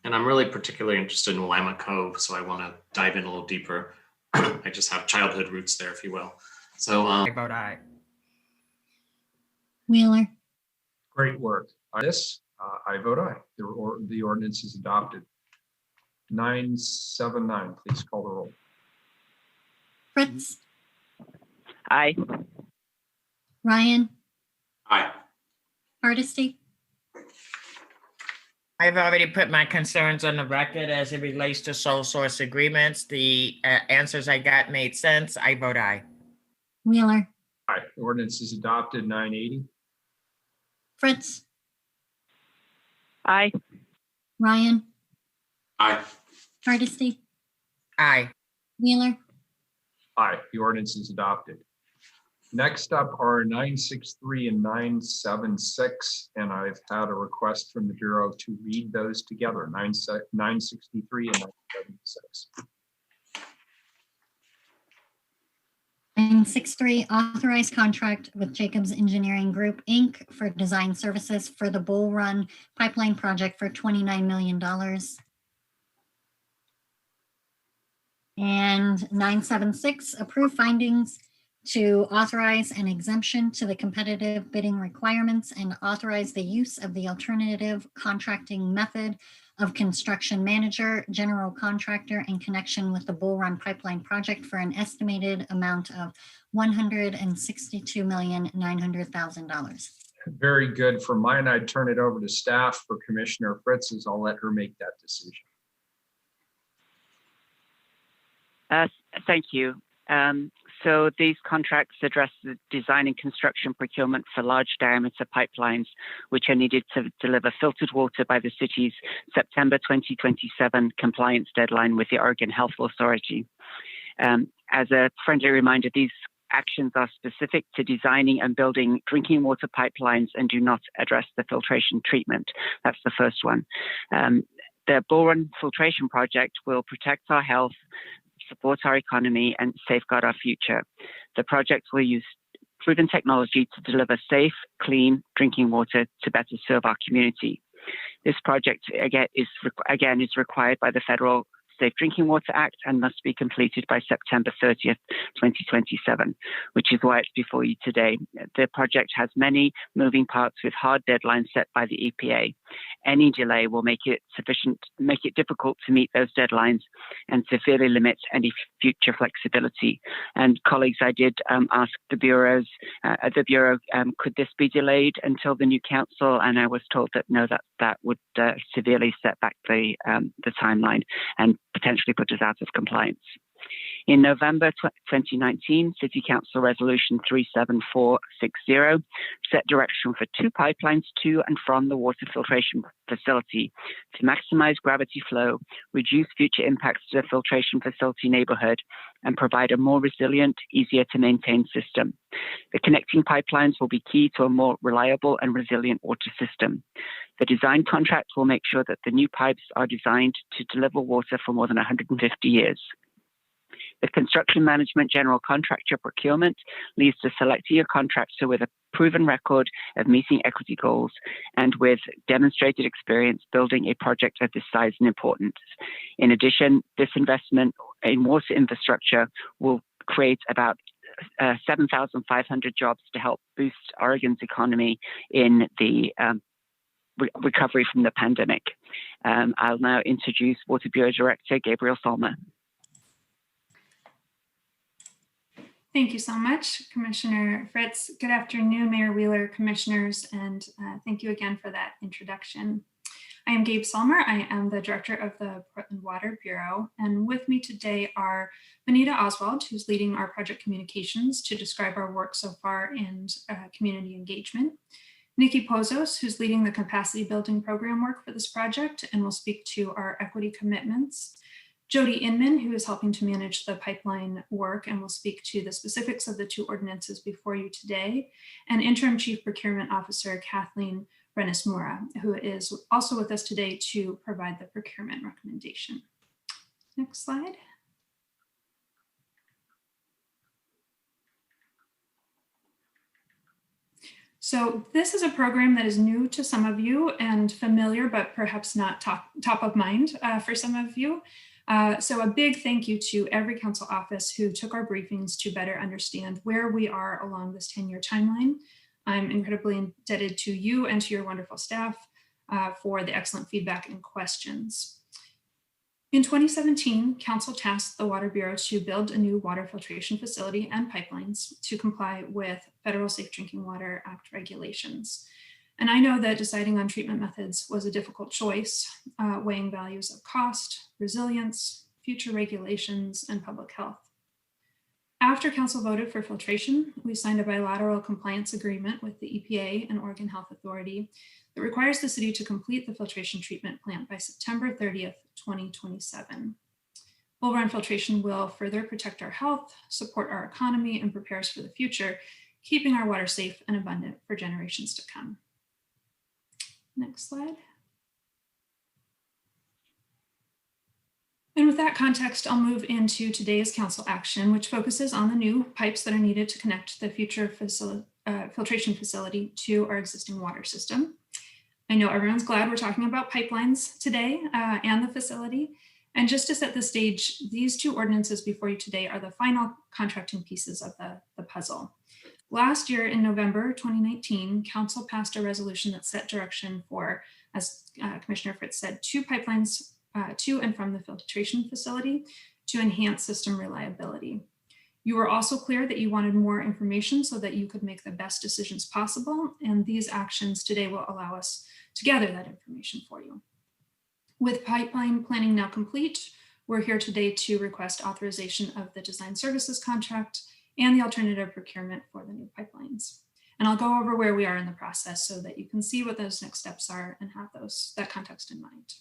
S7: and I'm really particularly interested in Willamette Cove, so I want to dive in a little deeper. I just have childhood roots there, if you will. So,
S11: I vote aye.
S2: Wheeler,
S1: Great work. On this, I vote aye. The ordinance is adopted. 979, please call the roll.
S2: Fritz,
S4: Aye.
S2: Ryan,
S7: aye.
S2: Hardesty,
S11: I've already put my concerns on the record as it relates to sole source agreements. The answers I got made sense. I vote aye.
S2: Wheeler,
S1: Aye. The ordinance is adopted. 980.
S2: Fritz,
S4: Aye.
S2: Ryan,
S7: Aye.
S2: Hardesty,
S11: Aye.
S2: Wheeler,
S1: Aye. The ordinance is adopted. Next up are 963 and 976, and I've had a request from the Bureau to read those together, 963 and 976.
S2: 963, authorized contract with Jacobs Engineering Group, Inc. for design services for the Bull Run Pipeline Project for $29 million. And 976, approve findings to authorize an exemption to the competitive bidding requirements and authorize the use of the alternative contracting method of construction manager, general contractor in connection with the Bull Run Pipeline Project for an estimated amount of $162,900,000.
S1: Very good. For mine, I'd turn it over to staff. For Commissioner Fritz's, I'll let her make that decision.
S4: Thank you. So these contracts address the design and construction procurement for large diameter pipelines, which are needed to deliver filtered water by the city's September 2027 compliance deadline with the Oregon Health Authority. As a friendly reminder, these actions are specific to designing and building drinking water pipelines and do not address the filtration treatment. That's the first one. The Bull Run Filtration Project will protect our health, support our economy, and safeguard our future. The project will use proven technology to deliver safe, clean drinking water to better serve our community. This project, again, is required by the Federal Safe Drinking Water Act and must be completed by September 30th, 2027, which is why it's before you today. The project has many moving parts with hard deadlines set by the EPA. Any delay will make it difficult to meet those deadlines and severely limit any future flexibility. And colleagues, I did ask the Bureau, could this be delayed until the new council? And I was told that no, that would severely set back the timeline and potentially put us out of compliance. In November 2019, City Council Resolution 37460 set direction for 2 pipelines to and from the water filtration facility to maximize gravity flow, reduce future impacts to the filtration facility neighborhood, and provide a more resilient, easier to maintain system. The connecting pipelines will be key to a more reliable and resilient water system. The design contract will make sure that the new pipes are designed to deliver water for more than 150 years. The construction management general contractor procurement leads to selecting a contractor with a proven record of meeting equity goals and with demonstrated experience building a project of this size and importance. In addition, this investment in water infrastructure will create about 7,500 jobs to help boost Oregon's economy in the recovery from the pandemic. I'll now introduce Water Bureau Director Gabriel Solmer.
S12: Thank you so much, Commissioner Fritz. Good afternoon, Mayor Wheeler, commissioners, and thank you again for that introduction. I am Gabe Solmer. I am the director of the Portland Water Bureau, and with me today are Benita Oswald, who's leading our project communications to describe our work so far in community engagement, Nikki Pozos, who's leading the capacity building program work for this project and will speak to our equity commitments, Jody Inman, who is helping to manage the pipeline work and will speak to the specifics of the 2 ordinances before you today, and Interim Chief Procurement Officer Kathleen Brenes-Mura, who is also with us today to provide the procurement recommendation. Next slide. So this is a program that is new to some of you and familiar, but perhaps not top of mind for some of you. So a big thank you to every council office who took our briefings to better understand where we are along this 10-year timeline. I'm incredibly indebted to you and to your wonderful staff for the excellent feedback and questions. In 2017, Council tasked the Water Bureau to build a new water filtration facility and pipelines to comply with Federal Safe Drinking Water Act regulations. And I know that deciding on treatment methods was a difficult choice, weighing values of cost, resilience, future regulations, and public health. After Council voted for filtration, we signed a bilateral compliance agreement with the EPA and Oregon Health Authority that requires the city to complete the filtration treatment plant by September 30th, 2027. Bull Run filtration will further protect our health, support our economy, and prepare us for the future, keeping our water safe and abundant for generations to come. Next slide. And with that context, I'll move into today's council action, which focuses on the new pipes that are needed to connect the future filtration facility to our existing water system. I know everyone's glad we're talking about pipelines today and the facility. And just to set the stage, these 2 ordinances before you today are the final contracting pieces of the puzzle. Last year in November 2019, Council passed a resolution that set direction for, as Commissioner Fritz said, 2 pipelines to and from the filtration facility to enhance system reliability. You were also clear that you wanted more information so that you could make the best decisions possible, and these actions today will allow us to gather that information for you. With pipeline planning now complete, we're here today to request authorization of the design services contract and the alternative procurement for the new pipelines. And I'll go over where we are in the process so that you can see what those next steps are and have that context in mind.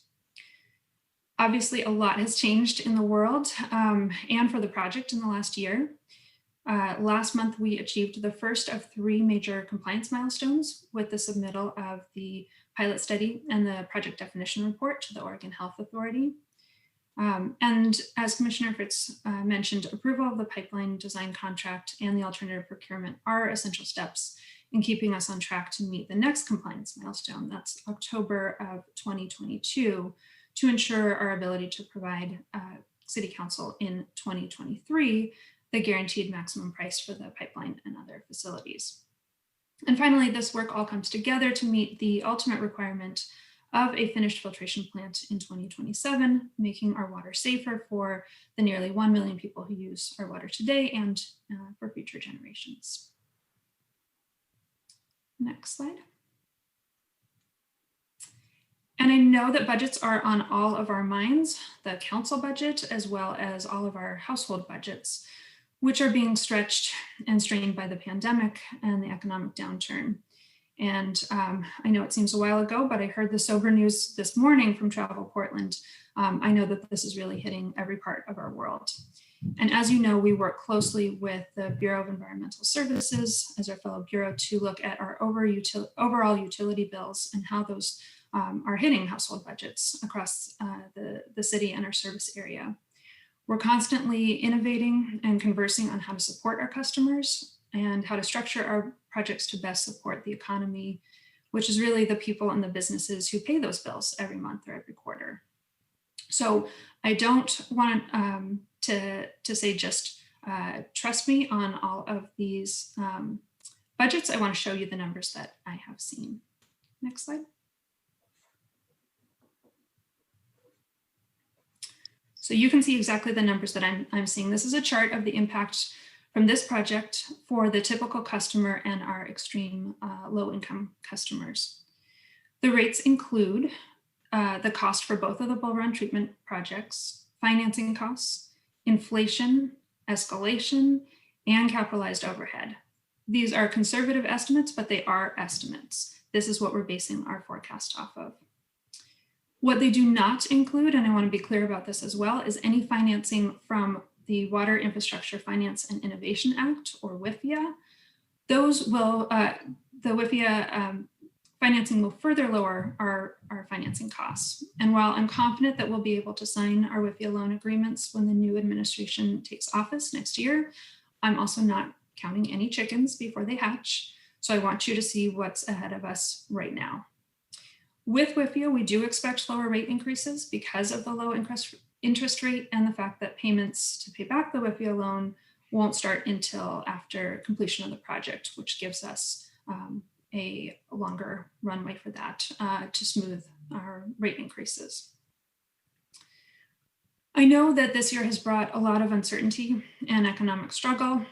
S12: Obviously, a lot has changed in the world and for the project in the last year. Last month, we achieved the first of 3 major compliance milestones with the submittal of the pilot study and the project definition report to the Oregon Health Authority. And as Commissioner Fritz mentioned, approval of the pipeline design contract and the alternative procurement are essential steps in keeping us on track to meet the next compliance milestone. That's October of 2022, to ensure our ability to provide City Council in 2023 the guaranteed maximum price for the pipeline and other facilities. And finally, this work all comes together to meet the ultimate requirement of a finished filtration plant in 2027, making our water safer for the nearly 1 million people who use our water today and for future generations. Next slide. And I know that budgets are on all of our minds, the council budget, as well as all of our household budgets, which are being stretched and strained by the pandemic and the economic downturn. And I know it seems a while ago, but I heard the sober news this morning from Travel Portland. I know that this is really hitting every part of our world. And as you know, we work closely with the Bureau of Environmental Services as our fellow bureau to look at our overall utility bills and how those are hitting household budgets across the city and our service area. We're constantly innovating and conversing on how to support our customers and how to structure our projects to best support the economy, which is really the people and the businesses who pay those bills every month or every quarter. So I don't want to say just trust me on all of these budgets. I want to show you the numbers that I have seen. Next slide. So you can see exactly the numbers that I'm seeing. This is a chart of the impact from this project for the typical customer and our extreme low-income customers. The rates include the cost for both of the Bull Run treatment projects, financing costs, inflation, escalation, and capitalized overhead. These are conservative estimates, but they are estimates. This is what we're basing our forecast off of. What they do not include, and I want to be clear about this as well, is any financing from the Water Infrastructure Finance and Innovation Act, or WIFIA. Those will, the WIFIA financing will further lower our financing costs. And while I'm confident that we'll be able to sign our WIFIA loan agreements when the new administration takes office next year, I'm also not counting any chickens before they hatch. So I want you to see what's ahead of us right now. With WIFIA, we do expect lower rate increases because of the low interest rate and the fact that payments to pay back the WIFIA loan won't start until after completion of the project, which gives us a longer runway for that to smooth our rate increases. I know that this year has brought a lot of uncertainty and economic struggle.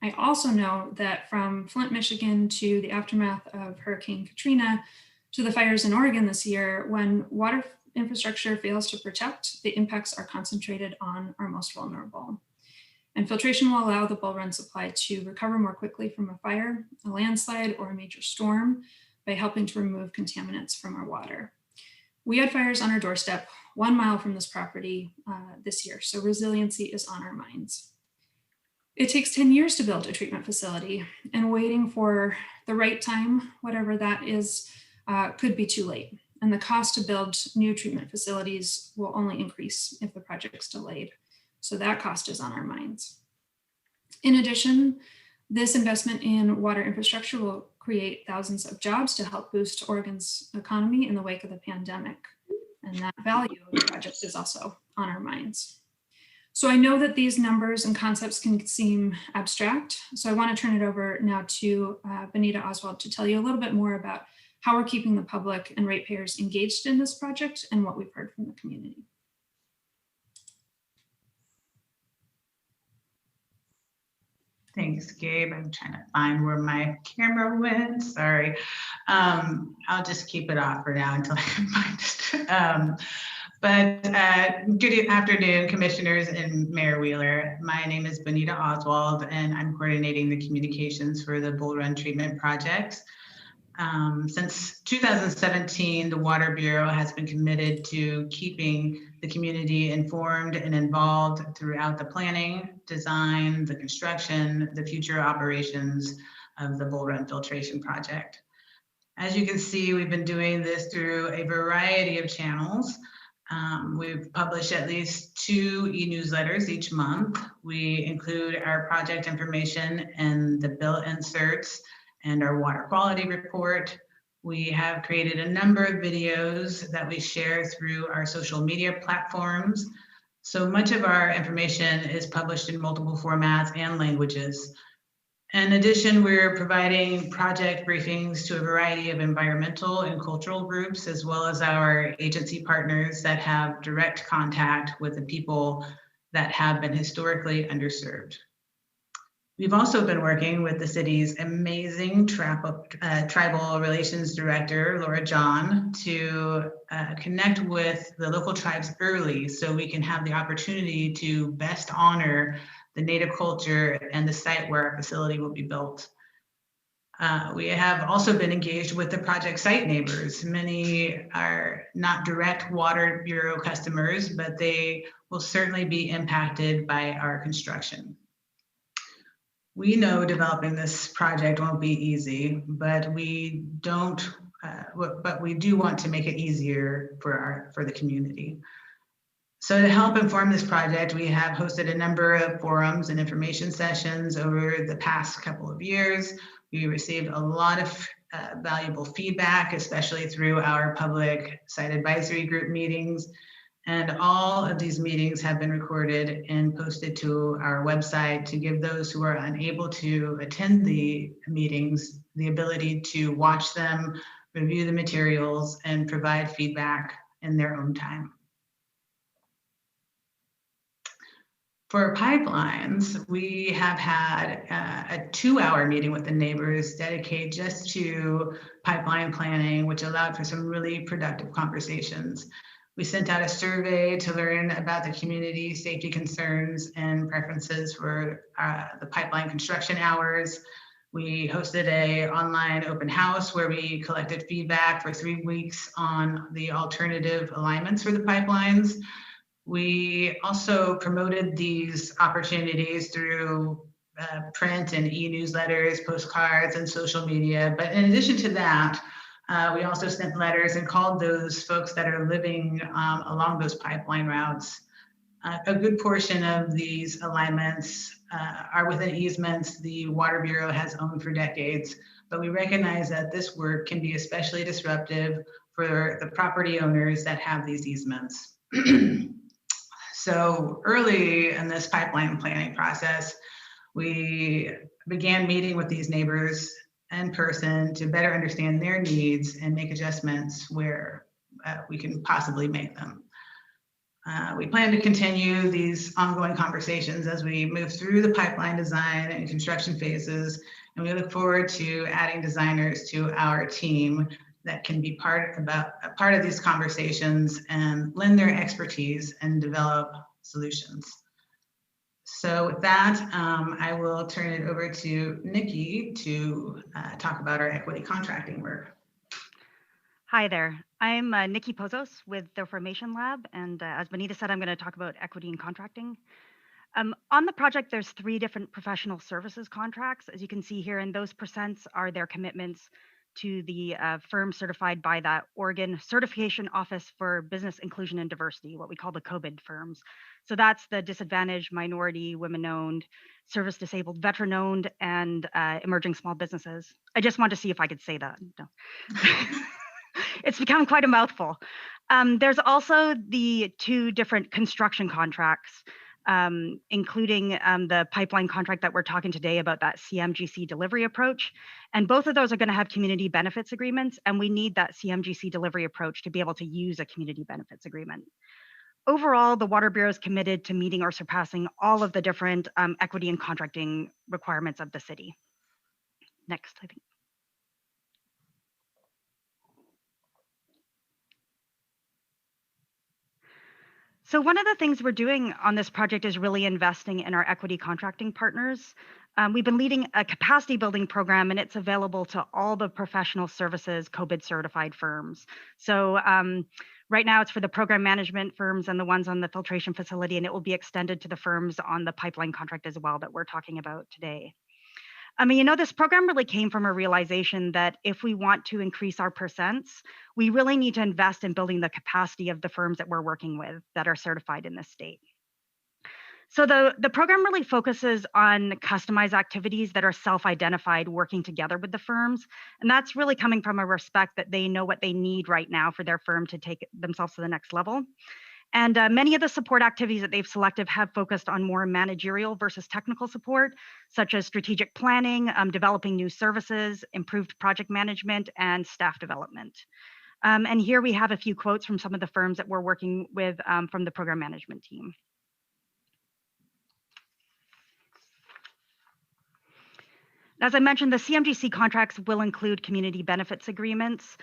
S12: I also know that from Flint, Michigan to the aftermath of Hurricane Katrina to the fires in Oregon this year, when water infrastructure fails to protect, the impacts are concentrated on our most vulnerable. And filtration will allow the Bull Run supply to recover more quickly from a fire, a landslide, or a major storm by helping to remove contaminants from our water. We had fires on our doorstep 1 mile from this property this year, so resiliency is on our minds. It takes 10 years to build a treatment facility, and waiting for the right time, whatever that is, could be too late. And the cost to build new treatment facilities will only increase if the project's delayed. So that cost is on our minds. In addition, this investment in water infrastructure will create thousands of jobs to help boost Oregon's economy in the wake of the pandemic. And that value of the project is also on our minds. So I know that these numbers and concepts can seem abstract. So I want to turn it over now to Benita Oswald to tell you a little bit more about how we're keeping the public and ratepayers engaged in this project and what we've heard from the community.
S13: Thanks, Gabe. I'm trying to find where my camera went. Sorry. I'll just keep it off for now until I can find it. Good afternoon, commissioners and Mayor Wheeler. My name is Benita Oswald, and I'm coordinating the communications for the Bull Run Treatment Project. Since 2017, the Water Bureau has been committed to keeping the community informed and involved throughout the planning, design, the construction, the future operations of the Bull Run Filtration Project. As you can see, we've been doing this through a variety of channels. We've published at least 2 e-newsletters each month. We include our project information and the bill inserts and our water quality report. We have created a number of videos that we share through our social media platforms. So much of our information is published in multiple formats and languages. In addition, we're providing project briefings to a variety of environmental and cultural groups, as well as our agency partners that have direct contact with the people that have been historically underserved. We've also been working with the city's amazing tribal relations director, Laura John, to connect with the local tribes early so we can have the opportunity to best honor the Native culture and the site where our facility will be built. We have also been engaged with the project site neighbors. Many are not direct Water Bureau customers, but they will certainly be impacted by our construction. We know developing this project won't be easy, but we do want to make it easier for the community. So to help inform this project, we have hosted a number of forums and information sessions over the past couple of years. We received a lot of valuable feedback, especially through our public site advisory group meetings. And all of these meetings have been recorded and posted to our website to give those who are unable to attend the meetings the ability to watch them, review the materials, and provide feedback in their own time. For pipelines, we have had a 2-hour meeting with the neighbors dedicated just to pipeline planning, which allowed for some really productive conversations. We sent out a survey to learn about the community safety concerns and preferences for the pipeline construction hours. We hosted an online open house where we collected feedback for 3 weeks on the alternative alignments for the pipelines. We also promoted these opportunities through print and e-newsletters, postcards, and social media. But in addition to that, we also sent letters and called those folks that are living along those pipeline routes. A good portion of these alignments are within easements the Water Bureau has owned for decades, but we recognize that this work can be especially disruptive for the property owners that have these easements. So early in this pipeline planning process, we began meeting with these neighbors in person to better understand their needs and make adjustments where we can possibly make them. We plan to continue these ongoing conversations as we move through the pipeline design and construction phases, and we look forward to adding designers to our team that can be part of these conversations and lend their expertise and develop solutions. So with that, I will turn it over to Nikki to talk about our equity contracting work.
S14: Hi there, I'm Nikki Pozos with the Formation Lab, and as Benita said, I'm going to talk about equity and contracting. On the project, there's 3 different professional services contracts, as you can see here, and those percents are their commitments to the firm certified by that Oregon Certification Office for Business Inclusion and Diversity, what we call the COVID firms. So that's the disadvantaged, minority, women-owned, service-disabled, veteran-owned, and emerging small businesses. I just wanted to see if I could say that. No. It's become quite a mouthful. There's also the 2 different construction contracts, including the pipeline contract that we're talking today about, that CMGC delivery approach. And both of those are going to have community benefits agreements, and we need that CMGC delivery approach to be able to use a community benefits agreement. Overall, the Water Bureau is committed to meeting or surpassing all of the different equity and contracting requirements of the city. Next, I think. So one of the things we're doing on this project is really investing in our equity contracting partners. We've been leading a capacity building program, and it's available to all the professional services COVID certified firms. So right now it's for the program management firms and the ones on the filtration facility, and it will be extended to the firms on the pipeline contract as well that we're talking about today. I mean, you know, this program really came from a realization that if we want to increase our percents, we really need to invest in building the capacity of the firms that we're working with that are certified in this state. So the program really focuses on customized activities that are self-identified, working together with the firms. And that's really coming from a respect that they know what they need right now for their firm to take themselves to the next level. And many of the support activities that they've selected have focused on more managerial versus technical support, such as strategic planning, developing new services, improved project management, and staff development. And here we have a few quotes from some of the firms that we're working with from the program management team. As I mentioned, the CMGC contracts will include community benefits agreements.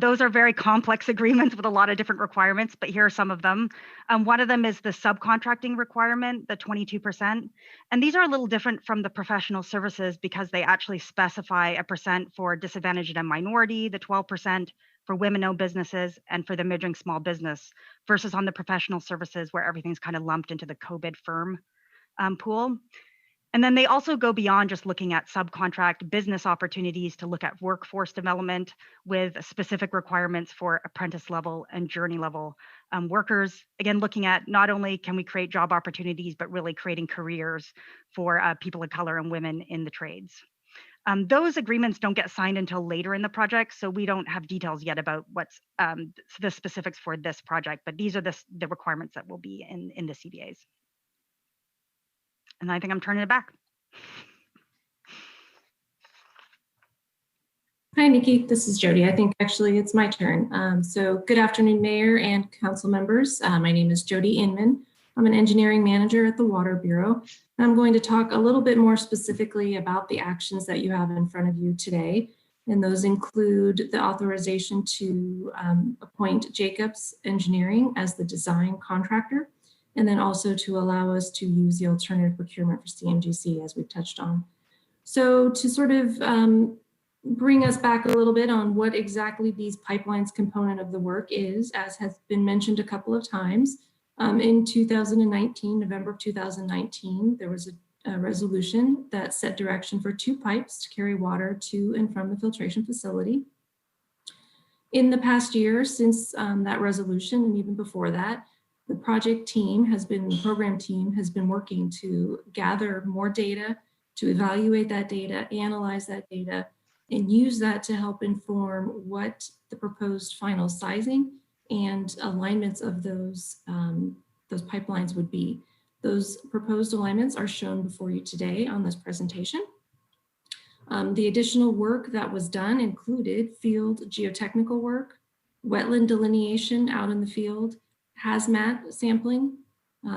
S14: Those are very complex agreements with a lot of different requirements, but here are some of them. One of them is the subcontracting requirement, the 22%. And these are a little different from the professional services because they actually specify a percent for disadvantaged and minority, the 12% for women-owned businesses, and for the mid-range small business, versus on the professional services where everything's kind of lumped into the COVID firm pool. And then they also go beyond just looking at subcontract business opportunities to look at workforce development with specific requirements for apprentice level and journey level workers. Again, looking at not only can we create job opportunities, but really creating careers for people of color and women in the trades. Those agreements don't get signed until later in the project, so we don't have details yet about what's the specifics for this project, but these are the requirements that will be in the CBAs. And I think I'm turning it back.
S15: Hi, Nikki. This is Jody. I think actually it's my turn. So good afternoon, Mayor and Council members. My name is Jody Inman. I'm an engineering manager at the Water Bureau. I'm going to talk a little bit more specifically about the actions that you have in front of you today. And those include the authorization to appoint Jacobs Engineering as the design contractor, and then also to allow us to use the alternative procurement for CMGC, as we've touched on. So to sort of bring us back a little bit on what exactly these pipelines component of the work is, as has been mentioned a couple of times, in 2019, November of 2019, there was a resolution that set direction for 2 pipes to carry water to and from the filtration facility. In the past year, since that resolution, and even before that, the project team the program team has been working to gather more data, to evaluate that data, analyze that data, and use that to help inform what the proposed final sizing and alignments of those pipelines would be. Those proposed alignments are shown before you today on this presentation. The additional work that was done included field geotechnical work, wetland delineation out in the field, hazmat sampling,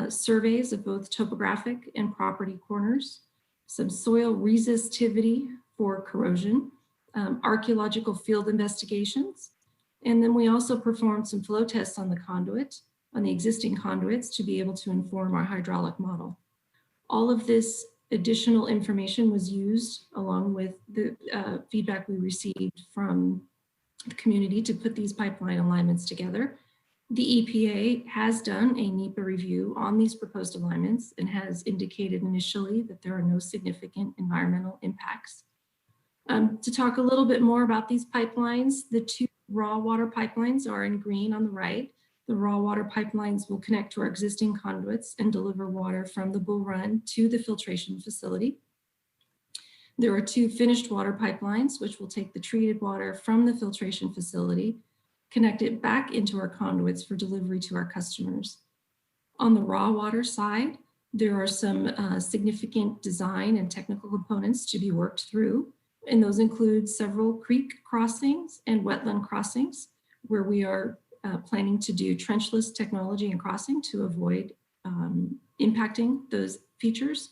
S15: surveys of both topographic and property corners, some soil resistivity for corrosion, archaeological field investigations, and then we also performed some flow tests on the existing conduits to be able to inform our hydraulic model. All of this additional information was used along with the feedback we received from the community to put these pipeline alignments together. The EPA has done a NEPA review on these proposed alignments and has indicated initially that there are no significant environmental impacts. To talk a little bit more about these pipelines, the 2 raw water pipelines are in green on the right. The raw water pipelines will connect to our existing conduits and deliver water from the Bull Run to the filtration facility. There are 2 finished water pipelines, which will take the treated water from the filtration facility, connect it back into our conduits for delivery to our customers. On the raw water side, there are some significant design and technical components to be worked through, and those include several creek crossings and wetland crossings, where we are planning to do trenchless technology and crossing to avoid impacting those features.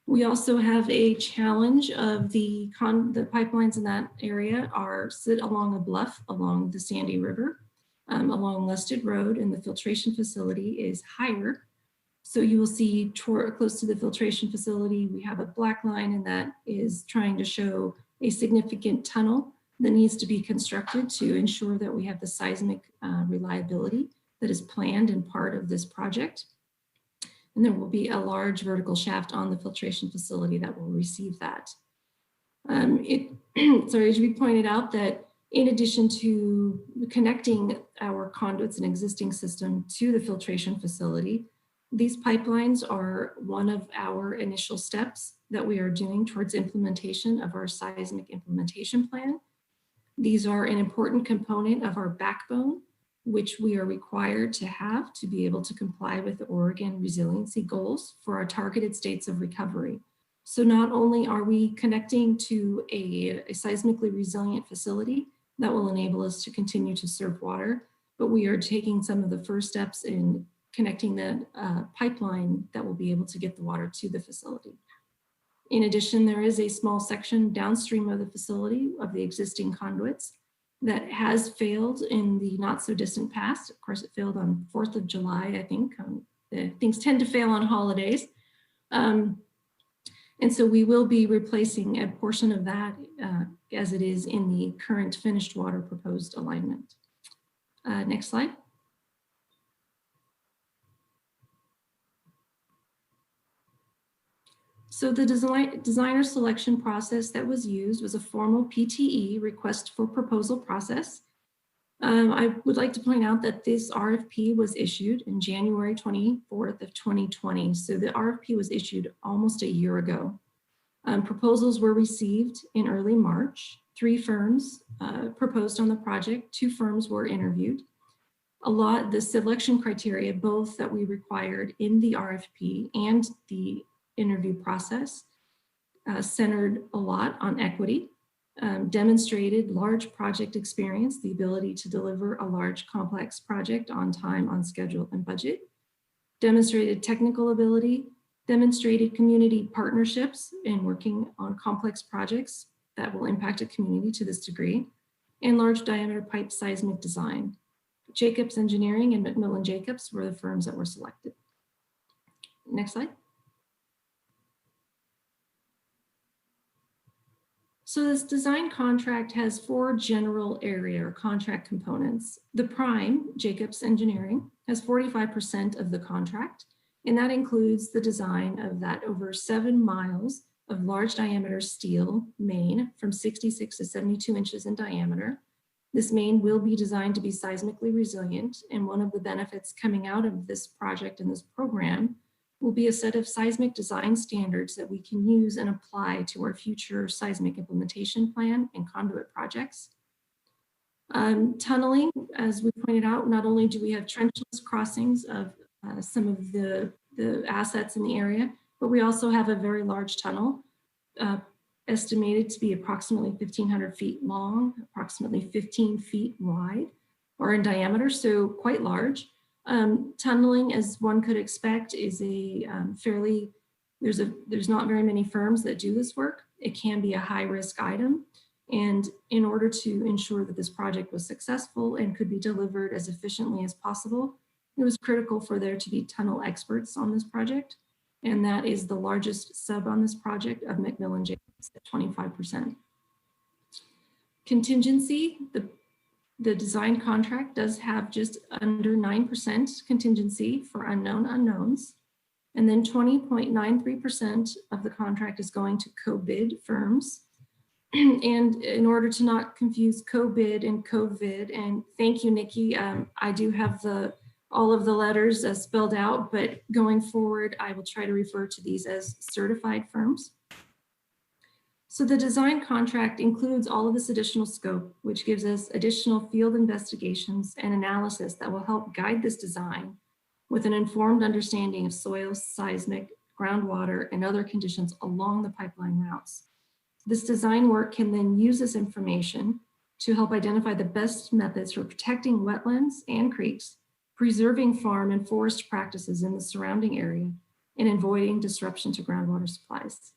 S15: We also have a challenge of the pipelines in that area sit along a bluff along the Sandy River, along Lusted Road, and the filtration facility is higher. So you will see close to the filtration facility, we have a black line, and that is trying to show a significant tunnel that needs to be constructed to ensure that we have the seismic reliability that is planned and part of this project. And there will be a large vertical shaft on the filtration facility that will receive that. So as we pointed out, that in addition to connecting our conduits and existing system to the filtration facility, these pipelines are one of our initial steps that we are doing towards implementation of our seismic implementation plan. These are an important component of our backbone which we are required to have to be able to comply with the Oregon resiliency goals for our targeted states of recovery. So not only are we connecting to a seismically resilient facility that will enable us to continue to serve water, but we are taking some of the first steps in connecting the pipeline that will be able to get the water to the facility. In addition, there is a small section downstream of the facility of the existing conduits that has failed in the not so distant past. Of course, it failed on 4th of July, I think. Things tend to fail on holidays. And so we will be replacing a portion of that as it is in the current finished water proposed alignment. Next slide. So the designer selection process that was used was a formal PTE, request for proposal process. I would like to point out that this RFP was issued in January 24th of 2020. So the RFP was issued almost a year ago. Proposals were received in early March. 3 firms proposed on the project. 2 firms were interviewed. The selection criteria, both that we required in the RFP and the interview process, centered a lot on equity, demonstrated large project experience, the ability to deliver a large complex project on time, on schedule, and budget, demonstrated technical ability, demonstrated community partnerships in working on complex projects that will impact a community to this degree, and large diameter pipe seismic design. Jacobs Engineering and McMillan Jacobs were the firms that were selected. Next slide. So this design contract has 4 general area or contract components. The prime, Jacobs Engineering, has 45% of the contract, and that includes the design of that over 7 miles of large diameter steel main from 66 to 72 inches in diameter. This main will be designed to be seismically resilient, and one of the benefits coming out of this project and this program will be a set of seismic design standards that we can use and apply to our future seismic implementation plan and conduit projects. Tunneling, as we pointed out, not only do we have trenchless crossings of some of the assets in the area, but we also have a very large tunnel, estimated to be approximately 1,500 feet long, approximately 15 feet wide or in diameter, so quite large. Tunneling, as one could expect, is a there's not very many firms that do this work. It can be a high risk item. And in order to ensure that this project was successful and could be delivered as efficiently as possible, it was critical for there to be tunnel experts on this project. And that is the largest sub on this project of McMillan Jacobs at 25%. Contingency, the design contract does have just under 9% contingency for unknown unknowns. And then 20.93% of the contract is going to co-bid firms. And in order to not confuse co-bid and COVID, and thank you, Nikki, I do have all of the letters spelled out, but going forward, I will try to refer to these as certified firms. So the design contract includes all of this additional scope, which gives us additional field investigations and analysis that will help guide this design with an informed understanding of soil, seismic, groundwater, and other conditions along the pipeline routes. This design work can then use this information to help identify the best methods for protecting wetlands and creeks, preserving farm and forest practices in the surrounding area, and avoiding disruption to groundwater supplies.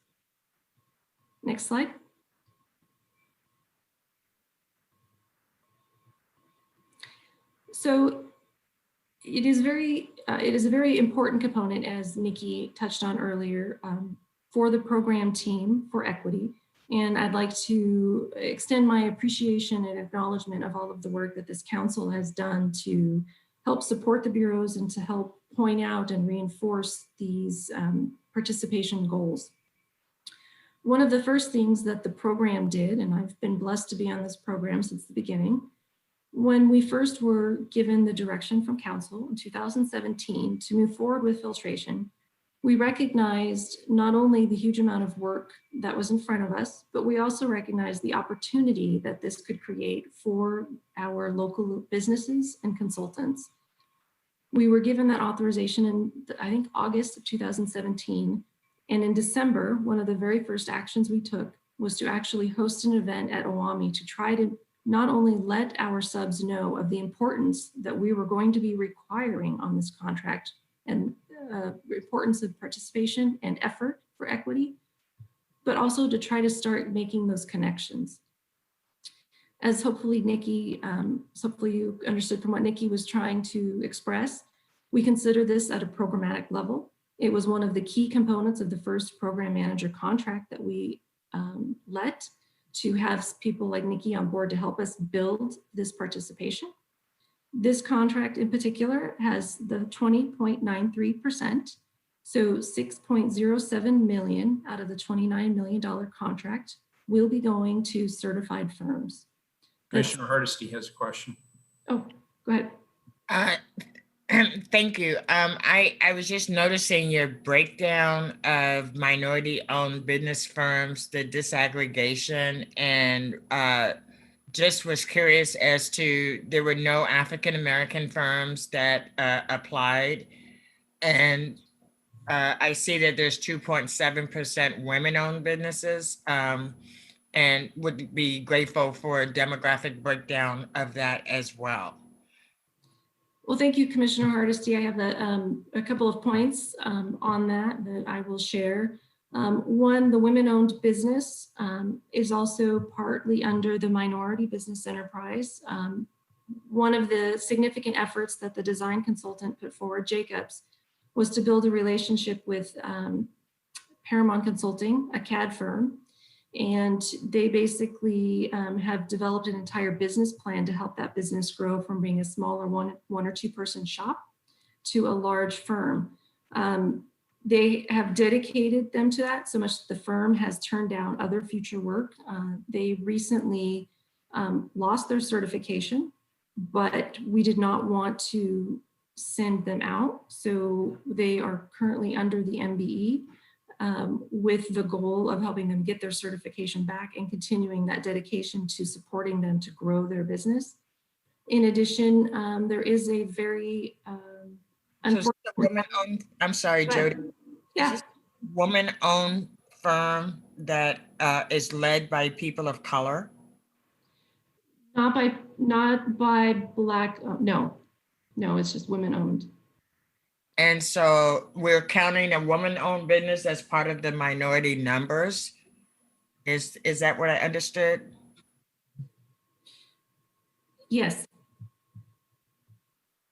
S15: Next slide. So it is a very important component, as Nikki touched on earlier, for the program team for equity. And I'd like to extend my appreciation and acknowledgement of all of the work that this council has done to help support the bureaus and to help point out and reinforce these participation goals. One of the first things that the program did, and I've been blessed to be on this program since the beginning, when we first were given the direction from council in 2017 to move forward with filtration, We recognized not only the huge amount of work that was in front of us, but we also recognized the opportunity that this could create for our local businesses and consultants. We were given that authorization in, I think, August of 2017. And in December, one of the very first actions we took was to actually host an event at OWAMI to try to not only let our subs know of the importance that we were going to be requiring on this contract and importance of participation and effort for equity, but also to try to start making those connections. As hopefully Nikki, hopefully you understood from what Nikki was trying to express, we consider this at a programmatic level. It was one of the key components of the first program manager contract that we let to have people like Nikki on board to help us build this participation. This contract in particular has the 20.93%, so 6.07 million out of the $29 million contract will be going to certified firms.
S1: Commissioner Hardesty has a question.
S15: Oh, go ahead.
S11: Thank you. I was just noticing your breakdown of minority-owned business firms, the disaggregation, and just was curious as to there were no African-American firms that applied. And I see that there's 2.7% women-owned businesses, and would be grateful for a demographic breakdown of that as well.
S15: Well, thank you, Commissioner Hardesty. I have a couple of points on that I will share. One, the women-owned business is also partly under the minority business enterprise. One of the significant efforts that the design consultant put forward, Jacobs, was to build a relationship with Paramount Consulting, a CAD firm, and they basically have developed an entire business plan to help that business grow from being a smaller one or two person shop to a large firm. They have dedicated them to that so much that the firm has turned down other future work. They recently lost their certification, but we did not want to send them out. So they are currently under the MBE with the goal of helping them get their certification back and continuing that dedication to supporting them to grow their business. In addition, there is a very
S11: woman-owned, I'm sorry, Jody.
S15: Yeah.
S11: Woman-owned firm that is led by people of color?
S15: Not by Black, no, it's just women-owned.
S11: And so we're counting a woman-owned business as part of the minority numbers. Is that what I understood?
S15: Yes.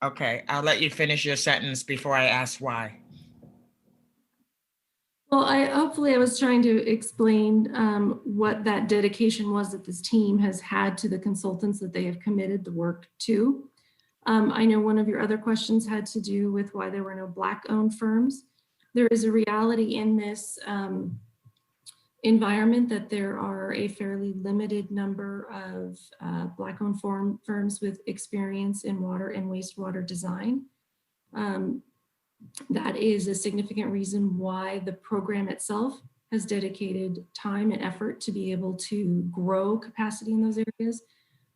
S11: Okay, I'll let you finish your sentence before I ask why.
S15: Well, hopefully I was trying to explain what that dedication was that this team has had to the consultants that they have committed the work to. I know one of your other questions had to do with why there were no Black-owned firms. There is a reality in this environment that there are a fairly limited number of Black-owned firms with experience in water and wastewater design. That is a significant reason why the program itself has dedicated time and effort to be able to grow capacity in those areas.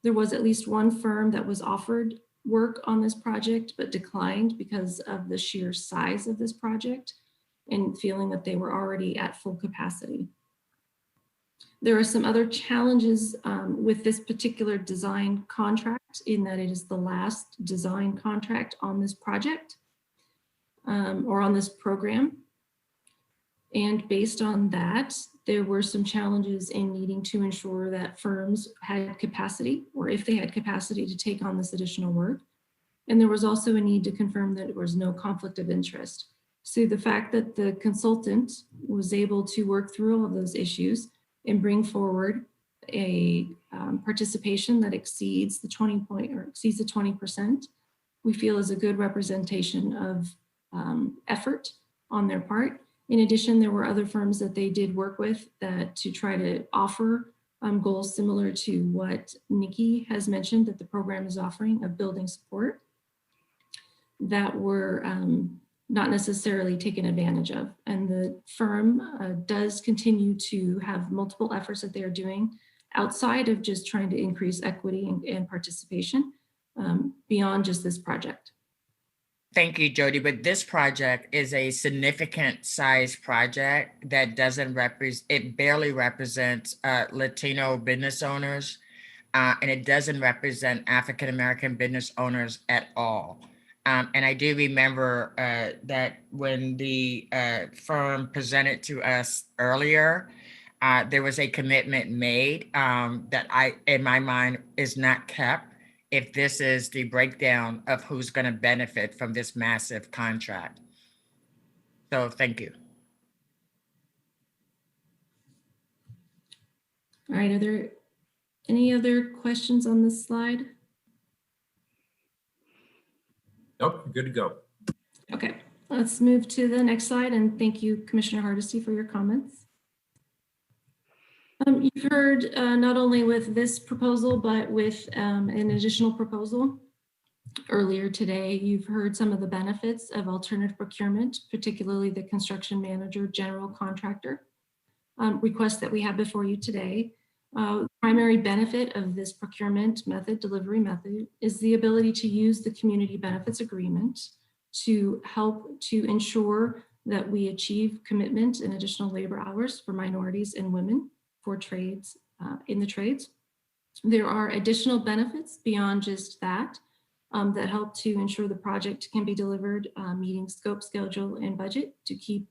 S15: There was at least one firm that was offered work on this project, but declined because of the sheer size of this project and feeling that they were already at full capacity. There are some other challenges with this particular design contract in that it is the last design contract on this project or on this program. And based on that, there were some challenges in needing to ensure that firms had capacity, or if they had capacity to take on this additional work. And there was also a need to confirm that there was no conflict of interest. So the fact that the consultant was able to work through all of those issues and bring forward a participation that exceeds the 20%, we feel is a good representation of effort on their part. In addition, there were other firms that they did work with that to try to offer goals similar to what Nikki has mentioned that the program is offering of building support that were not necessarily taken advantage of. And the firm does continue to have multiple efforts that they are doing outside of just trying to increase equity and participation beyond just this project.
S11: Thank you, Jody. But this project is a significant size project that doesn't represent, it barely represents Latino business owners, and it doesn't represent African-American business owners at all. And I do remember that when the firm presented to us earlier, there was a commitment made that in my mind, is not kept if this is the breakdown of who's going to benefit from this massive contract. So thank you.
S15: All right, are there any other questions on this slide?
S1: Nope, good to go.
S15: Okay, let's move to the next slide, and thank you, Commissioner Hardesty, for your comments. You've heard not only with this proposal, but with an additional proposal earlier today, you've heard some of the benefits of alternative procurement, particularly the construction manager, general contractor request that we have before you today. Primary benefit of this procurement method, delivery method, is the ability to use the community benefits agreement to help to ensure that we achieve commitment and additional labor hours for minorities and women for trades, in the trades. There are additional benefits beyond just that that help to ensure the project can be delivered meeting scope, schedule, and budget to keep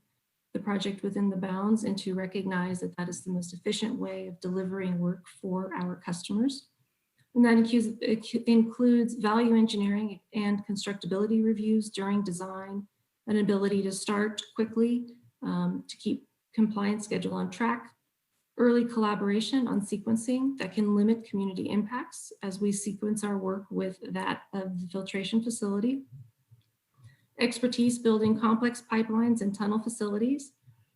S15: the project within the bounds and to recognize that that is the most efficient way of delivering work for our customers. And that includes value engineering and constructability reviews during design, an ability to start quickly to keep compliance schedule on track, early collaboration on sequencing that can limit community impacts as we sequence our work with that of the filtration facility, expertise building complex pipelines and tunnel facilities,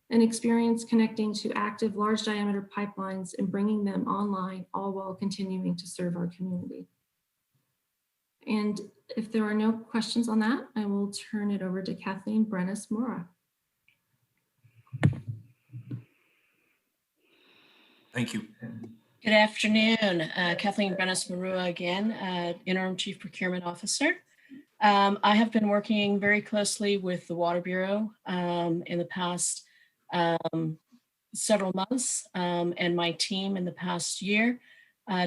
S15: and experience connecting to active large diameter pipelines and bringing them online, all while continuing to serve our community. And if there are no questions on that, I will turn it over to Kathleen Brenes-Mora.
S1: Thank you.
S3: Good afternoon. Kathleen Brenes-Mora again, Interim Chief Procurement Officer. I have been working very closely with the Water Bureau in the past several months and my team in the past year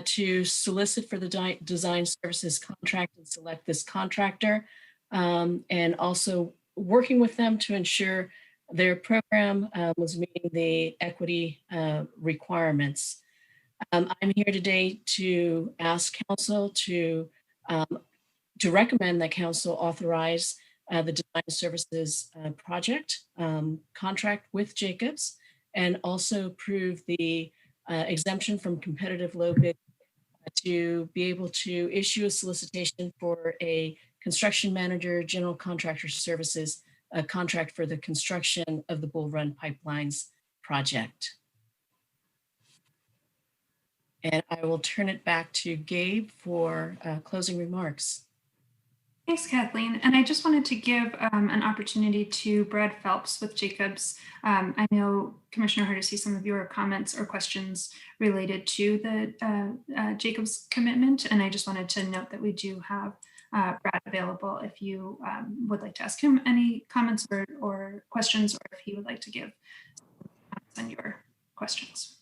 S3: to solicit for the design services contract and select this contractor, and also working with them to ensure their program was meeting the equity requirements. I'm here today to ask council to recommend that council authorize the design services project contract with Jacobs, and also approve the exemption from competitive low bid to be able to issue a solicitation for a construction manager, general contractor services contract for the construction of the Bull Run Pipelines project. And I will turn it back to Gabe for closing remarks.
S12: Thanks, Kathleen. And I just wanted to give an opportunity to Brad Phelps with Jacobs. I know, Commissioner Hardesty, some of your comments or questions related to the Jacobs commitment. And I just wanted to note that we do have Brad available if you would like to ask him any comments or questions, or if he would like to give comments on your questions.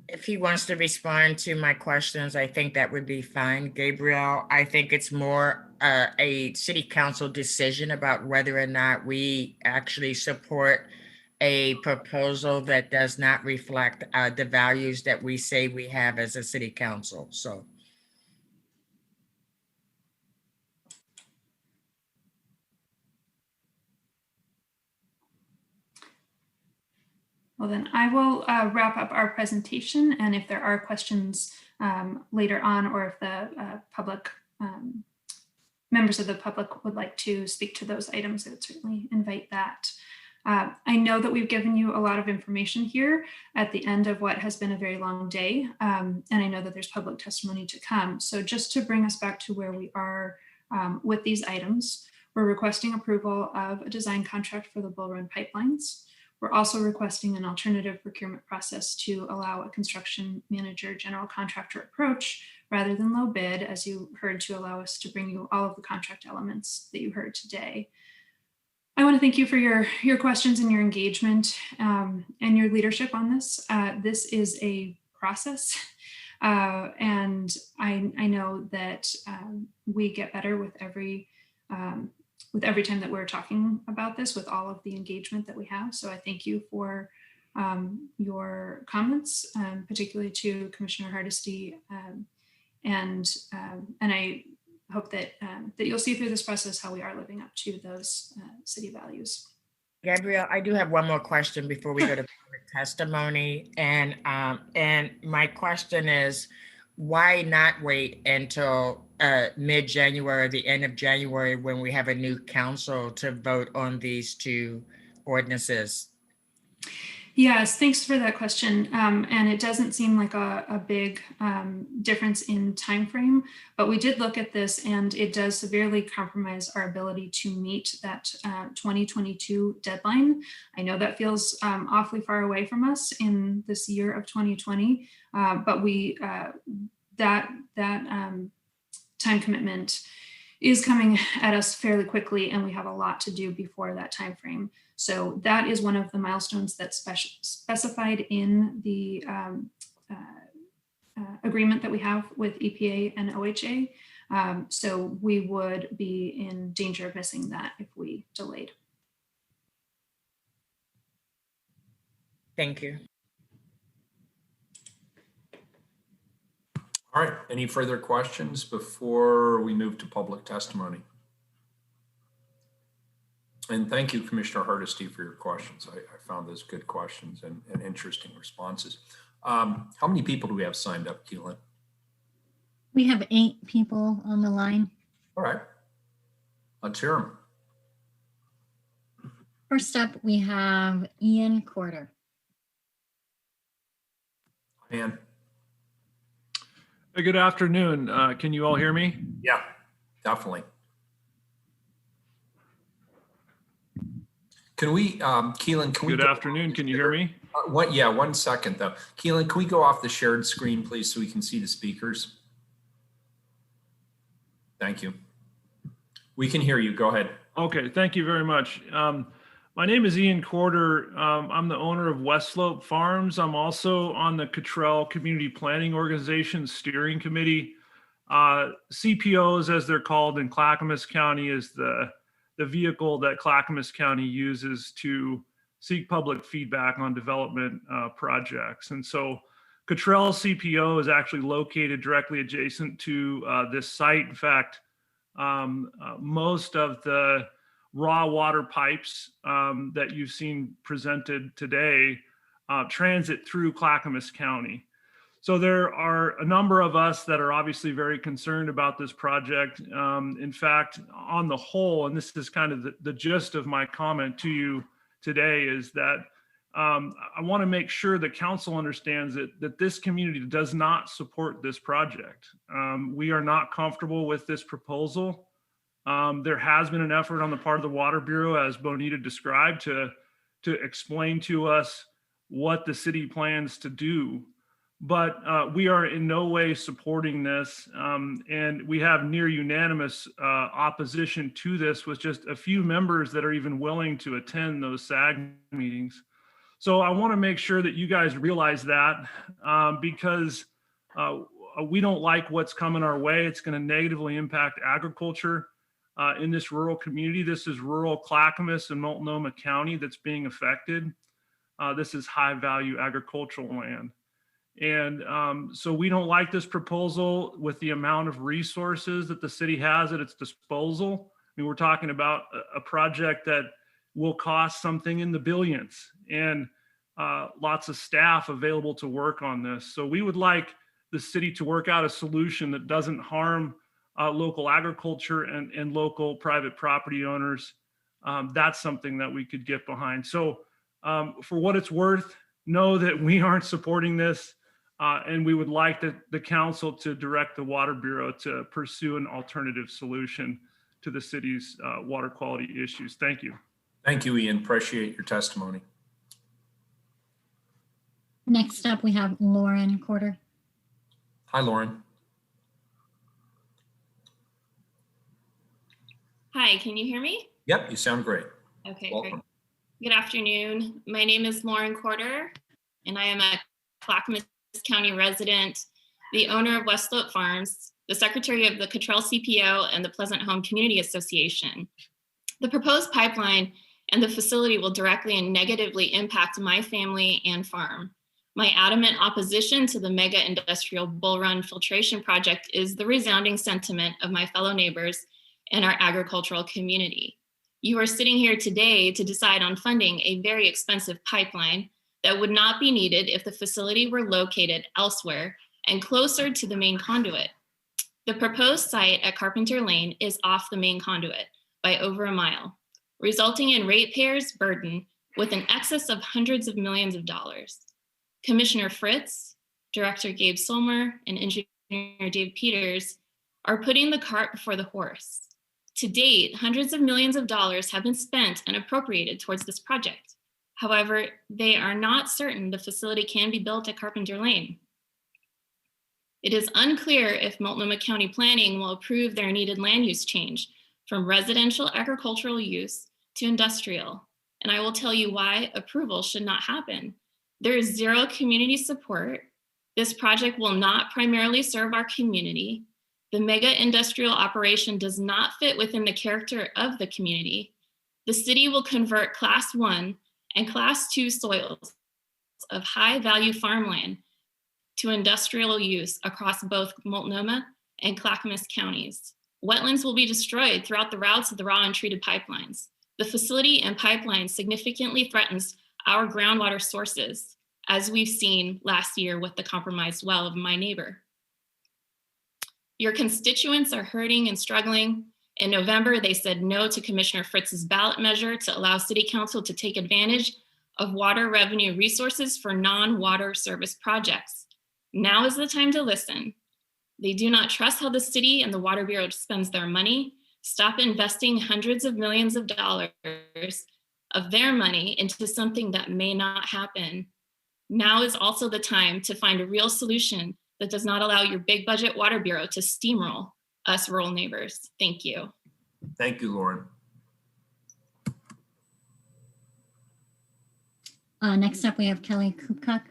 S11: If he wants to respond to my questions, I think that would be fine. Gabriel, I think it's more a city council decision about whether or not we actually support a proposal that does not reflect the values that we say we have as a city council. So.
S12: Well, then I will wrap up our presentation. And if there are questions later on, or if the public members of the public would like to speak to those items, I would certainly invite that. I know that we've given you a lot of information here at the end of what has been a very long day. And I know that there's public testimony to come. So just to bring us back to where we are With these items, we're requesting approval of a design contract for the Bull Run pipelines. We're also requesting an alternative procurement process to allow a construction manager general contractor approach rather than low bid, as you heard, to allow us to bring you all of the contract elements that you heard today. I want to thank you for your questions and your engagement and your leadership on this. This is a process, and I know that we get better with every time that we're talking about this, with all of the engagement that we have. So I thank you for your comments, particularly to Commissioner Hardesty, and I hope that that you'll see through this process how we are living up to those city values.
S11: Gabrielle, I do have one more question before we go to public testimony, and my question is, why not wait until mid-January, the end of January, when we have a new council to vote on these two ordinances?
S12: Yes, thanks for that question. And it doesn't seem like a big difference in time frame, but we did look at this, and it does severely compromise our ability to meet that 2022 deadline. I know that feels awfully far away from us in this year of 2020, but we that time commitment is coming at us fairly quickly, and we have a lot to do before that time frame. So that is one of the milestones that's specified in the agreement that we have with EPA and OHA. So we would be in danger of missing that if we delayed.
S11: Thank you.
S1: All right, any further questions before we move to public testimony? And thank you, Commissioner Hardesty, for your questions. I found those good questions and interesting responses. How many people do we have signed up, Keelan?
S2: We have 8 people on the line.
S1: All right, let's hear them.
S2: First up, we have Ian Corder.
S1: Ian.
S16: Good afternoon. Can you all hear me?
S1: Yeah, definitely. Can we, Keelan, can we—
S16: Good afternoon, can you hear me?
S1: Yeah, 1 second though. Keelan, can we go off the shared screen, please, so we can see the speakers? Thank you. We can hear you, go ahead.
S16: Okay, thank you very much. My name is Ian Corder. I'm the owner of West Slope Farms. I'm also on the Cottrell Community Planning Organization Steering Committee. CPOs, as they're called in Clackamas County, is the vehicle that Clackamas County uses to seek public feedback on development projects. And so Cottrell CPO is actually located directly adjacent to this site. In fact, most of the raw water pipes that you've seen presented today transit through Clackamas County. So there are a number of us that are obviously very concerned about this project. In fact, on the whole, and this is kind of the gist of my comment to you today, is that I want to make sure the council understands that this community does not support this project. We are not comfortable with this proposal. There has been an effort on the part of the Water Bureau, as Bonita described, to explain to us what the city plans to do. But we are in no way supporting this, and we have near unanimous opposition to this, with just a few members that are even willing to attend those SAG meetings. So I want to make sure that you guys realize that, because we don't like what's coming our way. It's going to negatively impact agriculture in this rural community. This is rural Clackamas and Multnomah County that's being affected. This is high value agricultural land. And so we don't like this proposal with the amount of resources that the city has at its disposal. I mean, we're talking about a project that will cost something in the billions, and lots of staff available to work on this. So we would like the city to work out a solution that doesn't harm local agriculture and local private property owners. That's something that we could get behind. So for what it's worth, know that we aren't supporting this. And we would like the council to direct the Water Bureau to pursue an alternative solution to the city's water quality issues. Thank you.
S1: Thank you, Ian. Appreciate your testimony.
S2: Next up, we have Lauren Corder.
S1: Hi, Lauren.
S17: Hi, can you hear me?
S1: Yep, you sound great.
S17: Okay,
S1: Welcome.
S17: great. Good afternoon. My name is Lauren Corder, and I am a Clackamas County resident, the owner of West Slope Farms, the secretary of the Cottrell CPO and the Pleasant Home Community Association. The proposed pipeline and the facility will directly and negatively impact my family and farm. My adamant opposition to the mega industrial Bull Run filtration project is the resounding sentiment of my fellow neighbors and our agricultural community. You are sitting here today to decide on funding a very expensive pipeline that would not be needed if the facility were located elsewhere and closer to the main conduit. The proposed site at Carpenter Lane is off the main conduit by over a mile, resulting in ratepayers' burden with an excess of hundreds of millions of dollars. Commissioner Fritz, Director Gabe Solmer, and Engineer Dave Peters are putting the cart before the horse. To date, hundreds of millions of dollars have been spent and appropriated towards this project. However, they are not certain the facility can be built at Carpenter Lane. It is unclear if Multnomah County Planning will approve their needed land use change from residential agricultural use to industrial. And I will tell you why approval should not happen. There is zero community support. This project will not primarily serve our community. The mega industrial operation does not fit within the character of the community. The city will convert Class 1 and Class 2 soils of high value farmland to industrial use across both Multnomah and Clackamas counties. Wetlands will be destroyed throughout the routes of the raw and treated pipelines. The facility and pipeline significantly threatens our groundwater sources, as we've seen last year with the compromised well of my neighbor. Your constituents are hurting and struggling. In November, they said no to Commissioner Fritz's ballot measure to allow City Council to take advantage of water revenue resources for non-water service projects. Now is the time to listen. They do not trust how the city and the Water Bureau spends their money. Stop investing hundreds of millions of dollars of their money into something that may not happen. Now is also the time to find a real solution that does not allow your big budget Water Bureau to steamroll us rural neighbors. Thank you.
S1: Thank you, Lauren.
S2: Next up, we have Kelly Kupchak.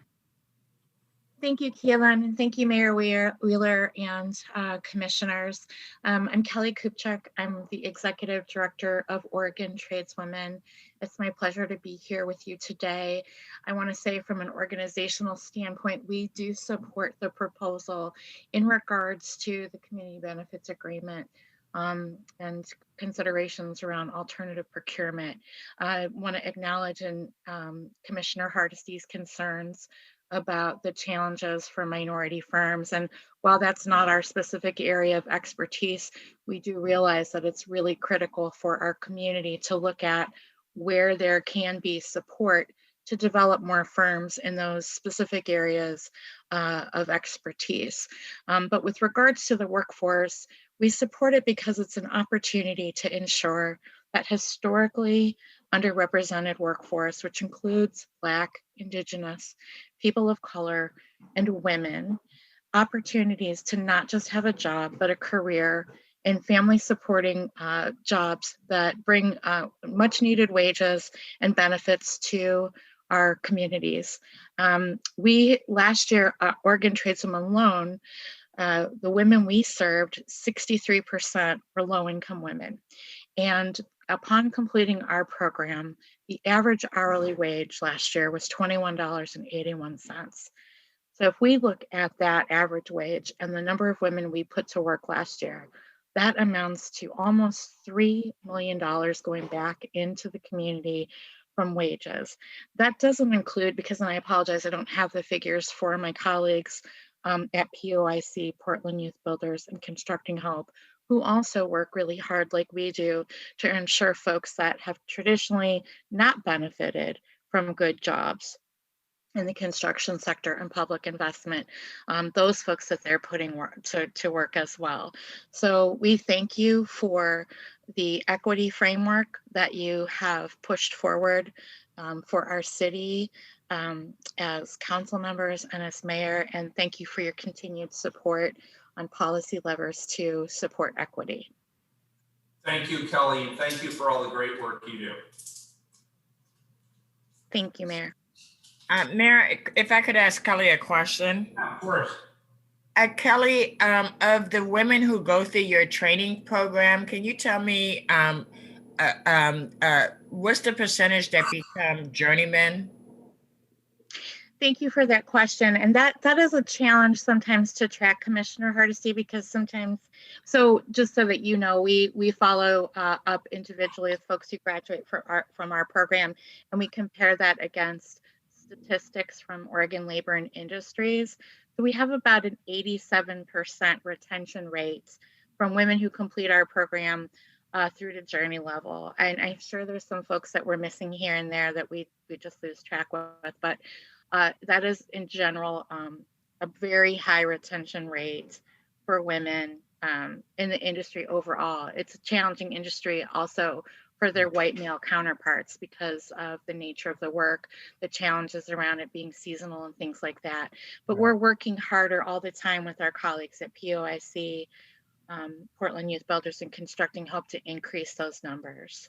S18: Thank you, Keelan, and thank you, Mayor Wheeler and commissioners. I'm Kelly Kupchak. I'm the Executive Director of Oregon Tradeswomen. It's my pleasure to be here with you today. I want to say from an organizational standpoint, we do support the proposal in regards to the Community Benefits Agreement and considerations around alternative procurement. I want to acknowledge Commissioner Hardesty's concerns about the challenges for minority firms. And while that's not our specific area of expertise, we do realize that it's really critical for our community to look at where there can be support to develop more firms in those specific areas of expertise. But with regards to the workforce, we support it because it's an opportunity to ensure that historically underrepresented workforce, which includes Black, Indigenous, people of color, and women, opportunities to not just have a job, but a career in family supporting jobs that bring much needed wages and benefits to our communities. Last year, Oregon Tradeswomen alone, the women we served, 63% were low income women. And upon completing our program, the average hourly wage last year was $21.81. So if we look at that average wage and the number of women we put to work last year, that amounts to almost $3 million going back into the community from wages. That doesn't include, because, and I apologize, I don't have the figures for my colleagues at POIC, Portland Youth Builders, and Constructing Hope, who also work really hard like we do to ensure folks that have traditionally not benefited from good jobs in the construction sector and public investment, those folks that they're putting to work as well. So we thank you for the equity framework that you have pushed forward for our city as council members and as mayor, and thank you for your continued support on policy levers to support equity.
S1: Thank you, Kelly, and thank you for all the great work you do.
S18: Thank you, Mayor.
S11: Mayor, if I could ask Kelly a question.
S1: Of course.
S11: Kelly, of the women who go through your training program, can you tell me what's the percentage that become journeymen?
S18: Thank you for that question. And that is a challenge sometimes to track, Commissioner Hardesty, because sometimes, so just so that you know, we follow up individually with folks who graduate from our program, and we compare that against statistics from Oregon Labor and Industries. So we have about an 87% retention rate from women who complete our program through to journey level. And I'm sure there's some folks that we're missing here and there that we just lose track with, but that is in general a very high retention rate for women in the industry overall. It's a challenging industry also for their white male counterparts because of the nature of the work, the challenges around it being seasonal and things like that. But we're working harder all the time with our colleagues at POIC, Portland Youth Builders, and Constructing Hope to increase those numbers.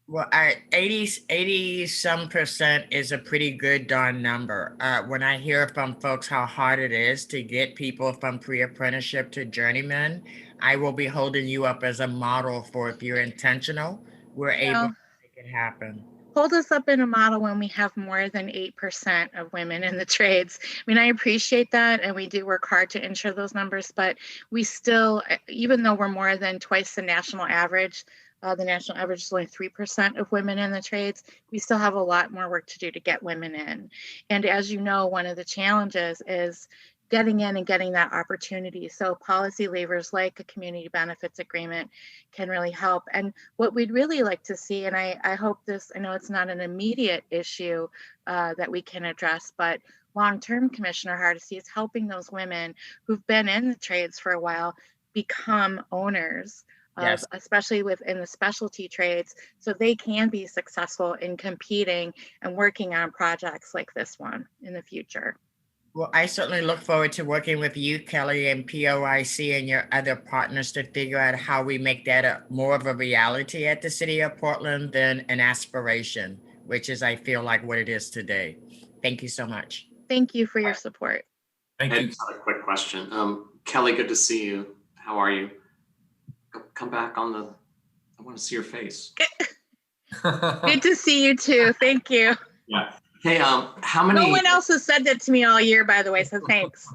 S11: Well, 80% is a pretty good darn number. When I hear from folks how hard it is to get people from pre-apprenticeship to journeyman, I will be holding you up as a model for if you're intentional, we're able to make it happen.
S18: Hold us up in a model when we have more than 8% of women in the trades. I mean, I appreciate that, and we do work hard to ensure those numbers, but we still, even though we're more than twice the national average is only 3% of women in the trades, we still have a lot more work to do to get women in. And as you know, one of the challenges is getting in and getting that opportunity. So policy levers like a community benefits agreement can really help. And what we'd really like to see, and I hope this, I know it's not an immediate issue that we can address, but long-term, Commissioner Hardesty, is helping those women who've been in the trades for a while become owners. Yes. Especially within the specialty trades, so they can be successful in competing and working on projects like this one in the future.
S11: Well, I certainly look forward to working with you, Kelly, and POIC and your other partners to figure out how we make that more of a reality at the City of Portland than an aspiration, which is, I feel like, what it is today. Thank you so much.
S18: Thank you for your support.
S1: Thank you.
S7: I just had a quick question. Kelly, good to see you. How are you? Come back on the, I want to see your face.
S18: Good to see you too. Thank you.
S7: Yeah. Hey, how many?
S18: No one else has said that to me all year, by the way, so thanks.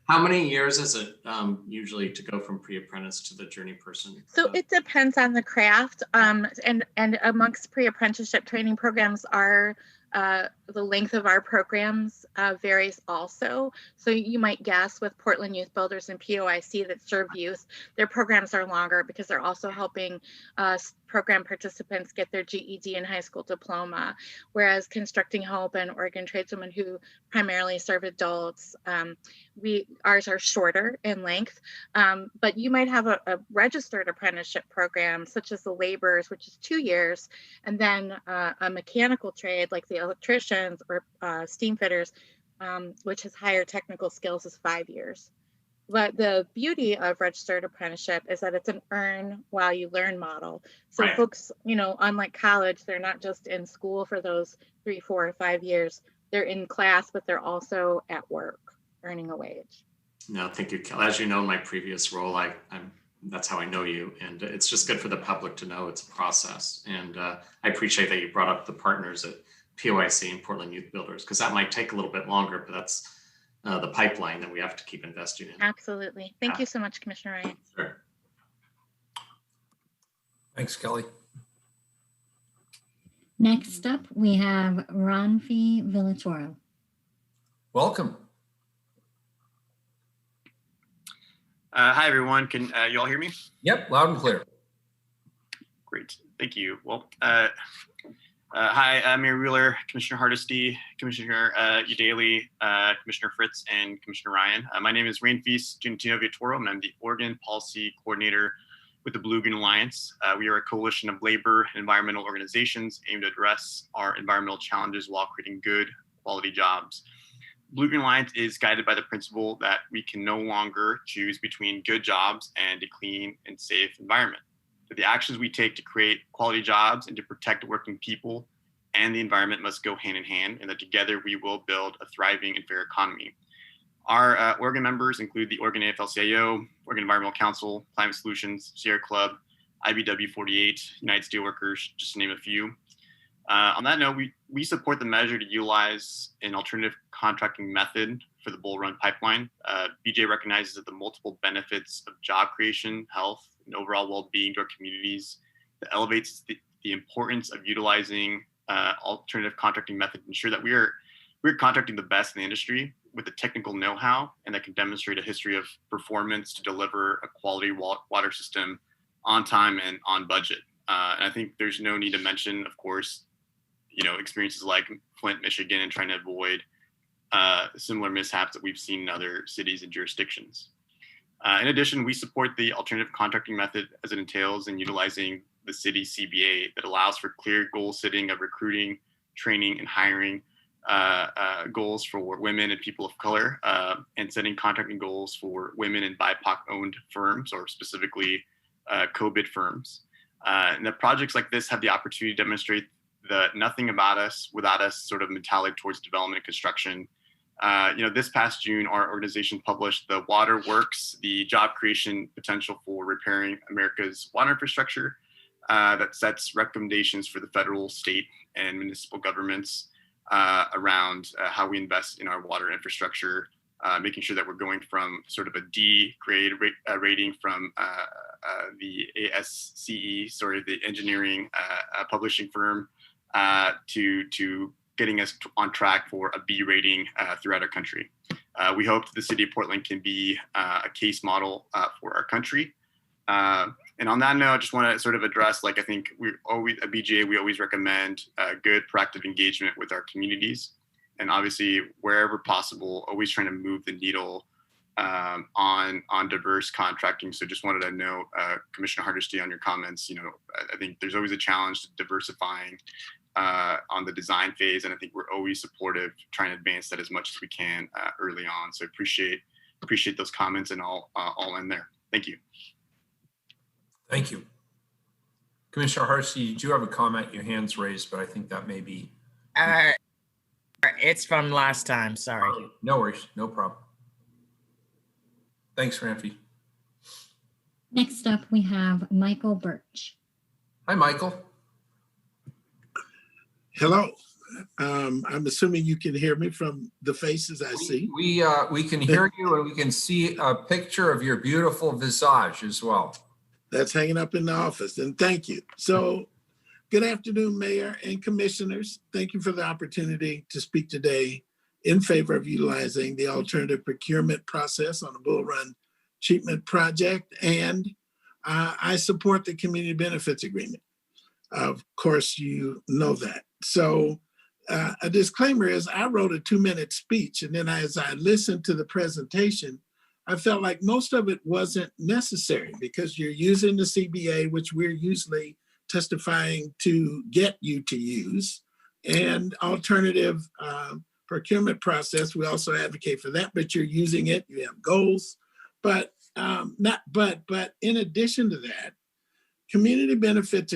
S7: How many years is it usually to go from pre-apprentice to the journey person?
S18: So it depends on the craft, and amongst pre-apprenticeship training programs are the length of our programs varies also. So you might guess with Portland Youth Builders and POIC that serve youth, their programs are longer because they're also helping program participants get their GED and high school diploma, whereas Constructing Hope and Oregon Tradeswomen, who primarily serve adults, ours are shorter in length, but you might have a registered apprenticeship program such as the laborers, which is 2 years, and then a mechanical trade like the electricians or steam fitters, which has higher technical skills, is 5 years. But the beauty of registered apprenticeship is that it's an earn while you learn model. So right. Folks, unlike college, they're not just in school for those 3, 4, or 5 years. They're in class, but they're also at work, earning a wage.
S7: No, thank you, Kelly. As you know, in my previous role, that's how I know you. And it's just good for the public to know it's a process. And I appreciate that you brought up the partners at POIC and Portland Youth Builders, because that might take a little bit longer, but that's the pipeline that we have to keep investing in.
S18: Absolutely. Thank you so much, Commissioner Ryan.
S7: Sure.
S1: Thanks, Kelly.
S2: Next up, we have Ranfi Villatoro.
S1: Welcome.
S19: Hi, everyone. Can you all hear me?
S1: Yep, loud and clear.
S19: Great. Thank you. Well, Hi, Mayor Wheeler, Commissioner Hardesty, Commissioner Udaley, Commissioner Fritz, and Commissioner Ryan. My name is Rain Feast Genitino Viatoro, and I'm the Oregon Policy Coordinator with the Blue Green Alliance. We are a coalition of labor and environmental organizations aimed to address our environmental challenges while creating good quality jobs. Blue Green Alliance is guided by the principle that we can no longer choose between good jobs and a clean and safe environment. That the actions we take to create quality jobs and to protect working people and the environment must go hand in hand, and that together we will build a thriving and fair economy. Our Oregon members include the Oregon AFL-CIO, Oregon Environmental Council, Climate Solutions, Sierra Club, IBW 48, United Steelworkers, just to name a few. On that note, we support the measure to utilize an alternative contracting method for the Bull Run pipeline. BJ recognizes that the multiple benefits of job creation, health, and overall well-being to our communities that elevates the importance of utilizing alternative contracting method to ensure that we're contracting the best in the industry with the technical know-how and that can demonstrate a history of performance to deliver a quality water system on time and on budget. And I think there's no need to mention, of course, experiences like Flint, Michigan, and trying to avoid similar mishaps that we've seen in other cities and jurisdictions. In addition, we support the alternative contracting method as it entails in utilizing the city CBA that allows for clear goal setting of recruiting, training, and hiring goals for women and people of color, and setting contracting goals for women and BIPOC-owned firms, or specifically co-bid firms. And the projects like this have the opportunity to demonstrate the nothing about us without us sort of mentality towards development and construction. This past June, our organization published the Water Works, the job creation potential for repairing America's water infrastructure, that sets recommendations for the federal, state, and municipal governments around how we invest in our water infrastructure, making sure that we're going from sort of a D grade rating from the ASCE, the engineering publishing firm, to getting us on track for a B rating throughout our country. We hope that the city of Portland can be a case model for our country. And on that note, I just want to sort of address, I think at BGA, we always recommend good proactive engagement with our communities. And obviously, wherever possible, always trying to move the needle on diverse contracting. So just wanted to note, Commissioner Hardesty, on your comments, I think there's always a challenge to diversifying on the design phase. And I think we're always supportive, trying to advance that as much as we can early on. So appreciate those comments, and I'll end there. Thank you.
S1: Thank you. Commissioner Hardesty, you do have a comment, your hand's raised, but I think that may be.
S11: It's from last time, sorry.
S1: No worries, no problem. Thanks, Ramfi.
S2: Next up, we have Michael Birch.
S1: Hi, Michael.
S20: Hello. I'm assuming you can hear me from the faces I see.
S1: We can hear you, and we can see a picture of your beautiful visage as well.
S20: That's hanging up in the office, and thank you. So good afternoon, Mayor and Commissioners. Thank you for the opportunity to speak today in favor of utilizing the alternative procurement process on the Bull Run treatment project, and I support the community benefits agreement. Of course, you know that. So a disclaimer is I wrote a 2-minute speech, and then as I listened to the presentation, I felt like most of it wasn't necessary because you're using the CBA, which we're usually testifying to get you to use, and alternative procurement process. We also advocate for that, but you're using it, you have goals, but in addition to that, community benefit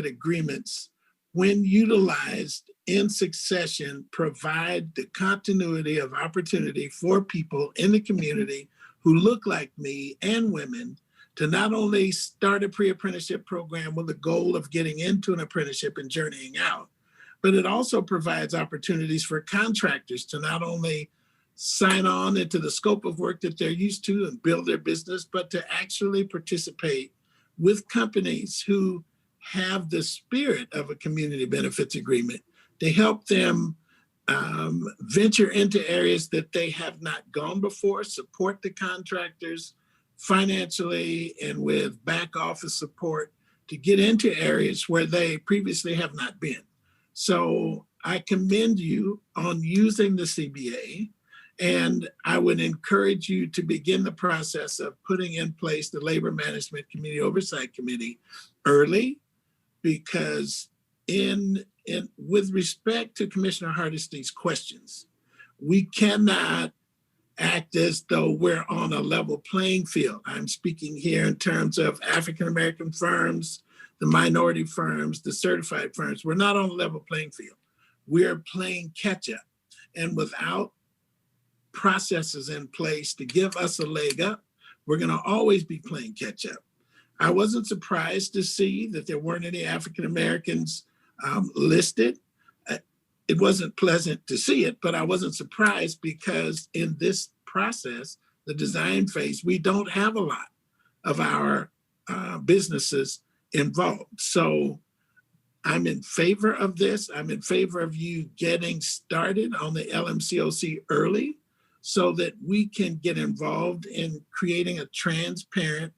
S20: agreements, when utilized in succession, provide the continuity of opportunity for people in the community who look like me and women to not only start a pre-apprenticeship program with the goal of getting into an apprenticeship and journeying out, but it also provides opportunities for contractors to not only sign on into the scope of work that they're used to and build their business, but to actually participate with companies who have the spirit of a community benefits agreement to help them venture into areas that they have not gone before, support the contractors financially and with back office support to get into areas where they previously have not been. So I commend you on using the CBA, and I would encourage you to begin the process of putting in place the Labor Management Community Oversight Committee early, because with respect to Commissioner Hardesty's questions, we cannot act as though we're on a level playing field. I'm speaking here in terms of African-American firms, the minority firms, the certified firms. We're not on a level playing field. We're playing catch up. And without processes in place to give us a leg up, we're going to always be playing catch up. I wasn't surprised to see that there weren't any African-Americans listed. It wasn't pleasant to see it, but I wasn't surprised because in this process, the design phase, we don't have a lot of our businesses involved. So I'm in favor of this. I'm in favor of you getting started on the LMCOC early so that we can get involved in creating a transparent,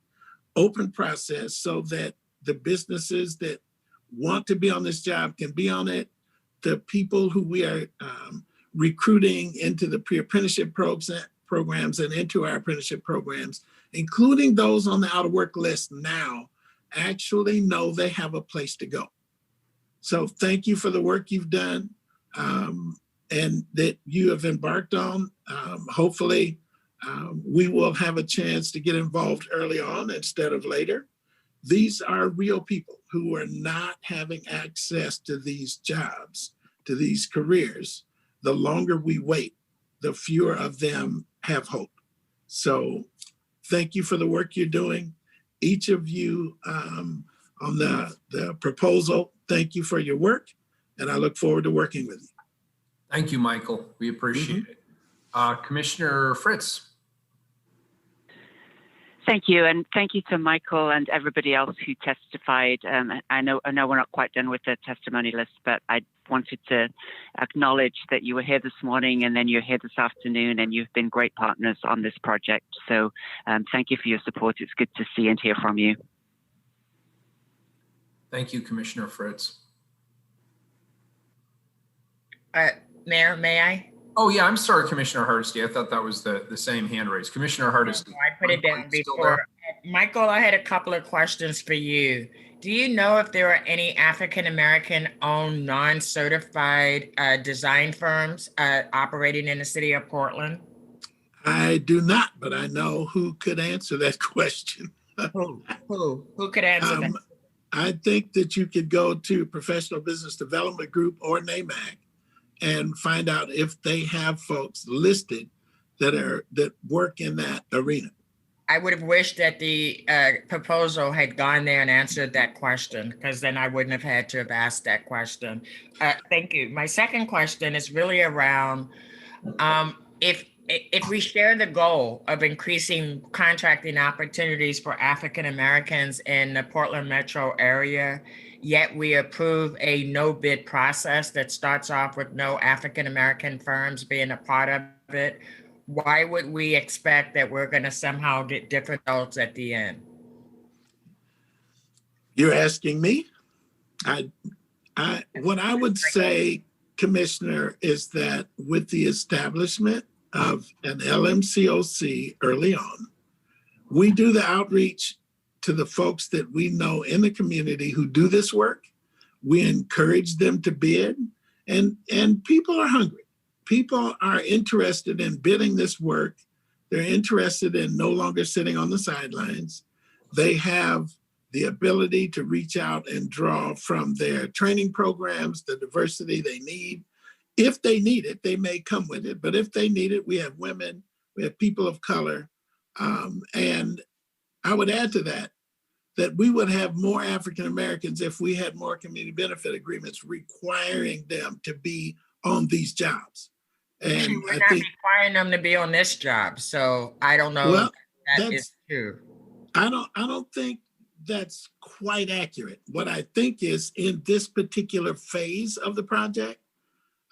S20: open process so that the businesses that want to be on this job can be on it. The people who we are recruiting into the pre-apprenticeship programs and into our apprenticeship programs, including those on the out of work list now, actually know they have a place to go. So thank you for the work you've done and that you have embarked on. Hopefully we will have a chance to get involved early on instead of later. These are real people who are not having access to these jobs, to these careers. The longer we wait, the fewer of them have hope. So thank you for the work you're doing. Each of you on the proposal, thank you for your work, and I look forward to working with you.
S1: Thank you, Michael. We appreciate it. Commissioner Fritz.
S4: Thank you, and thank you to Michael and everybody else who testified. I know we're not quite done with the testimony list, but I wanted to acknowledge that you were here this morning and then you're here this afternoon, and you've been great partners on this project. So thank you for your support. It's good to see and hear from you.
S1: Thank you, Commissioner Fritz.
S11: Mayor, may I?
S1: Oh yeah, I'm sorry, Commissioner Hardesty. I thought that was the same hand raise. Commissioner Hardesty.
S11: I put it down before. Michael, I had a couple of questions for you. Do you know if there are any African-American owned non-certified design firms operating in the city of Portland?
S20: I do not, but I know who could answer that question.
S11: Who could answer that?
S20: I think that you could go to Professional Business Development Group or NAMAC and find out if they have folks listed that work in that arena.
S11: I would have wished that the proposal had gone there and answered that question, because then I wouldn't have had to have asked that question. Thank you. My second question is really around if we share the goal of increasing contracting opportunities for African Americans in the Portland metro area, yet we approve a no bid process that starts off with no African American firms being a part of it, why would we expect that we're going to somehow get different results at the end?
S20: You're asking me? What I would say, Commissioner, is that with the establishment of an LMCOC early on, we do the outreach to the folks that we know in the community who do this work. We encourage them to bid, and people are hungry. People are interested in bidding this work. They're interested in no longer sitting on the sidelines. They have the ability to reach out and draw from their training programs the diversity they need. If they need it, they may come with it, but if they need it, we have women, we have people of color. And I would add to that we would have more African Americans if we had more community benefit agreements requiring them to be on these jobs. And
S11: we're not requiring them to be on this job, so I don't know if that is true.
S20: I don't think that's quite accurate. What I think is in this particular phase of the project,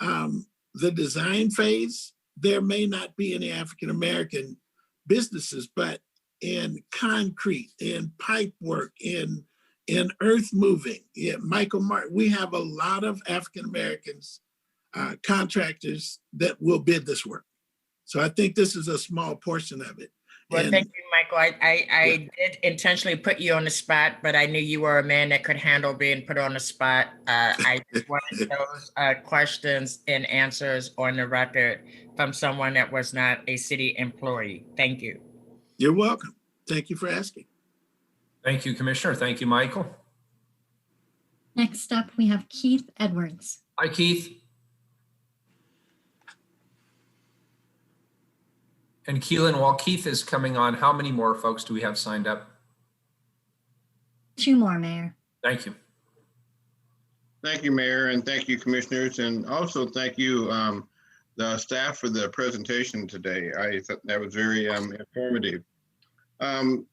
S20: the design phase, there may not be any African American businesses, but in concrete, in pipe work, in in earth moving, yeah, Michael Martin, we have a lot of African Americans contractors that will bid this work. So I think this is a small portion of it.
S11: Well,
S20: And
S11: thank you, Michael. I did intentionally put you on the spot, but I knew you were a man that could handle being put on the spot. I just wanted those questions and answers on the record from someone that was not a city employee. Thank you.
S20: You're welcome. Thank you for asking.
S1: Thank you, Commissioner. Thank you, Michael.
S2: Next up, we have Keith Edwards.
S1: Hi, Keith. And Keelan, while Keith is coming on, how many more folks do we have signed up?
S2: 2 more, Mayor.
S1: Thank you.
S21: Thank you, Mayor, and thank you, Commissioners, and also thank you, the staff for the presentation today. I thought that was very informative. I'm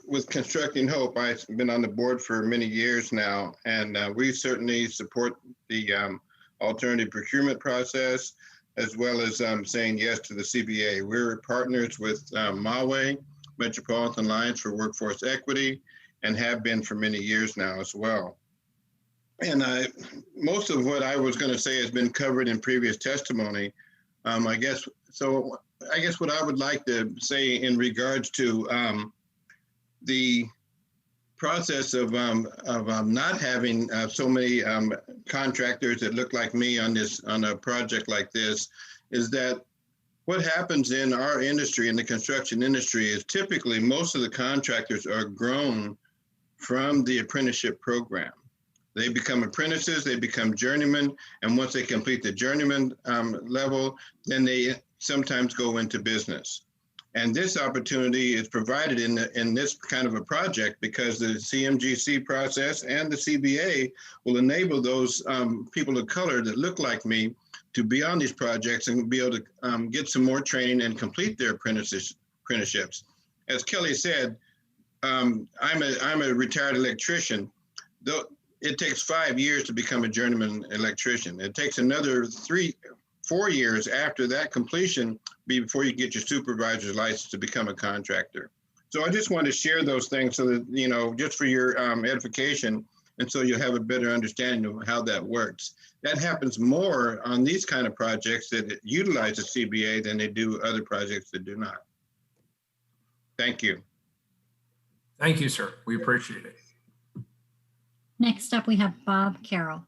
S21: with Constructing Hope. I've been on the board for many years now, and we certainly support the alternative procurement process, as well as saying yes to the CBA. We're partners with MAWE, Metropolitan Alliance for Workforce Equity, and have been for many years now as well. And most of what I was going to say has been covered in previous testimony. I guess what I would like to say in regards to the process of not having so many contractors that look like me on a project like this is that what happens in our industry, in the construction industry, is typically most of the contractors are grown from the apprenticeship program. They become apprentices, they become journeymen, and once they complete the journeyman level, then they sometimes go into business. And this opportunity is provided in this kind of a project because the CMGC process and the CBA will enable those people of color that look like me to be on these projects and be able to get some more training and complete their apprenticeships. As Kelly said, I'm a retired electrician. Though it takes 5 years to become a journeyman electrician. It takes another 4 years after that completion before you get your supervisor's license to become a contractor. So I just want to share those things so that, you know, just for your edification, and so you'll have a better understanding of how that works. That happens more on these kind of projects that utilize the CBA than they do other projects that do not. Thank you.
S1: Thank you, sir. We appreciate it.
S2: Next up, we have Bob Carroll.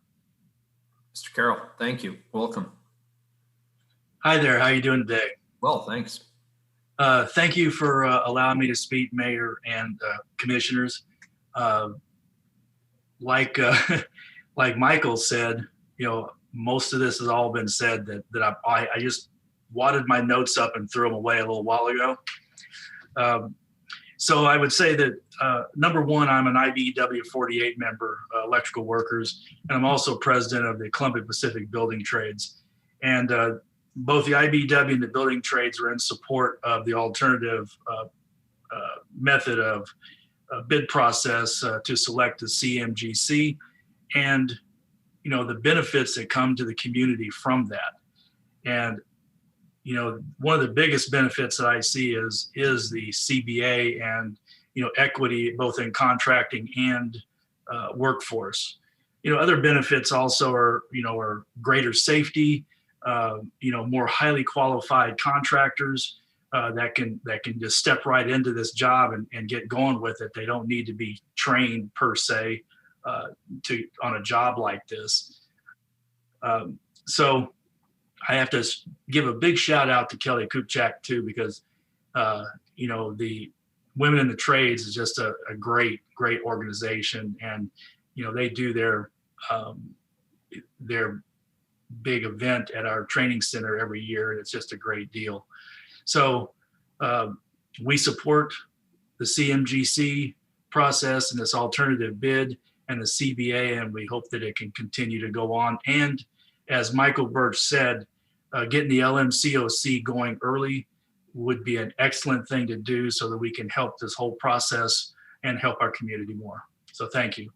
S1: Mr. Carroll, thank you. Welcome.
S22: Hi there. How are you doing today?
S1: Well, thanks.
S22: Thank you for allowing me to speak, Mayor and commissioners. Like Michael said, you know, most of this has all been said that I just wadded my notes up and threw them away a little while ago. So I would say that number one, I'm an IBEW 48 member, electrical workers, and I'm also president of the Columbia Pacific Building Trades. And both the IBEW and the building trades are in support of the alternative method of bid process to select the CMGC, and you know the benefits that come to the community from that. And you know, one of the biggest benefits that I see is the CBA and you know equity both in contracting and workforce. You know, other benefits also are greater safety. You know, more highly qualified contractors that can just step right into this job and get going with it. They don't need to be trained per se on a job like this. So I have to give a big shout out to Kelly Kupchak too, because you know the Women in the Trades is just a great organization, and you know they do their big event at our training center every year, and it's just a great deal. So we support the CMGC process and this alternative bid and the CBA, and we hope that it can continue to go on. And as Michael Birch said, getting the LMCOC going early would be an excellent thing to do so that we can help this whole process and help our community more. So thank you.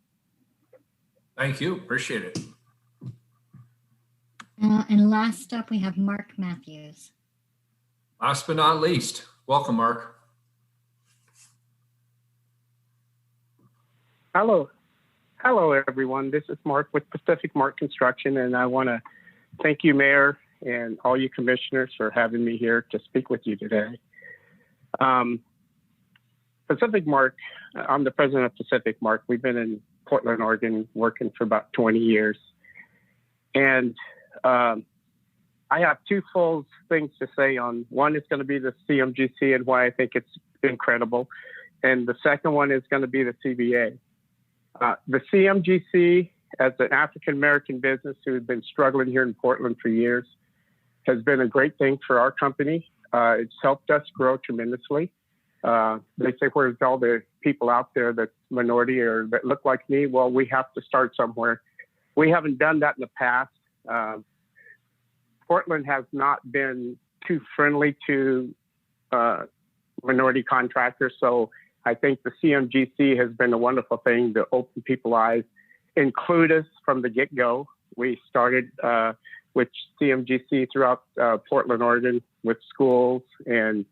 S1: Thank you. Appreciate it.
S2: And last up, we have Mark Matthews.
S1: Last but not least, welcome, Mark.
S5: Hello. Hello, everyone. This is Mark with Pacific Mark Construction, and I want to thank you, Mayor, and all you commissioners for having me here to speak with you today. Pacific Mark, I'm the president of Pacific Mark. We've been in Portland, Oregon, working for about 20 years. And I have two full things to say on. One is going to be the CMGC and why I think it's incredible. And the second one is going to be the CBA. The CMGC, as an African-American business who has been struggling here in Portland for years, has been a great thing for our company. It's helped us grow tremendously. They say, where's all the people out there that's minority or that look like me? Well, we have to start somewhere. We haven't done that in the past. Portland has not been too friendly to minority contractors. So I think the CMGC has been a wonderful thing to open people's eyes, include us from the get-go. We started with CMGC throughout Portland, Oregon, with schools and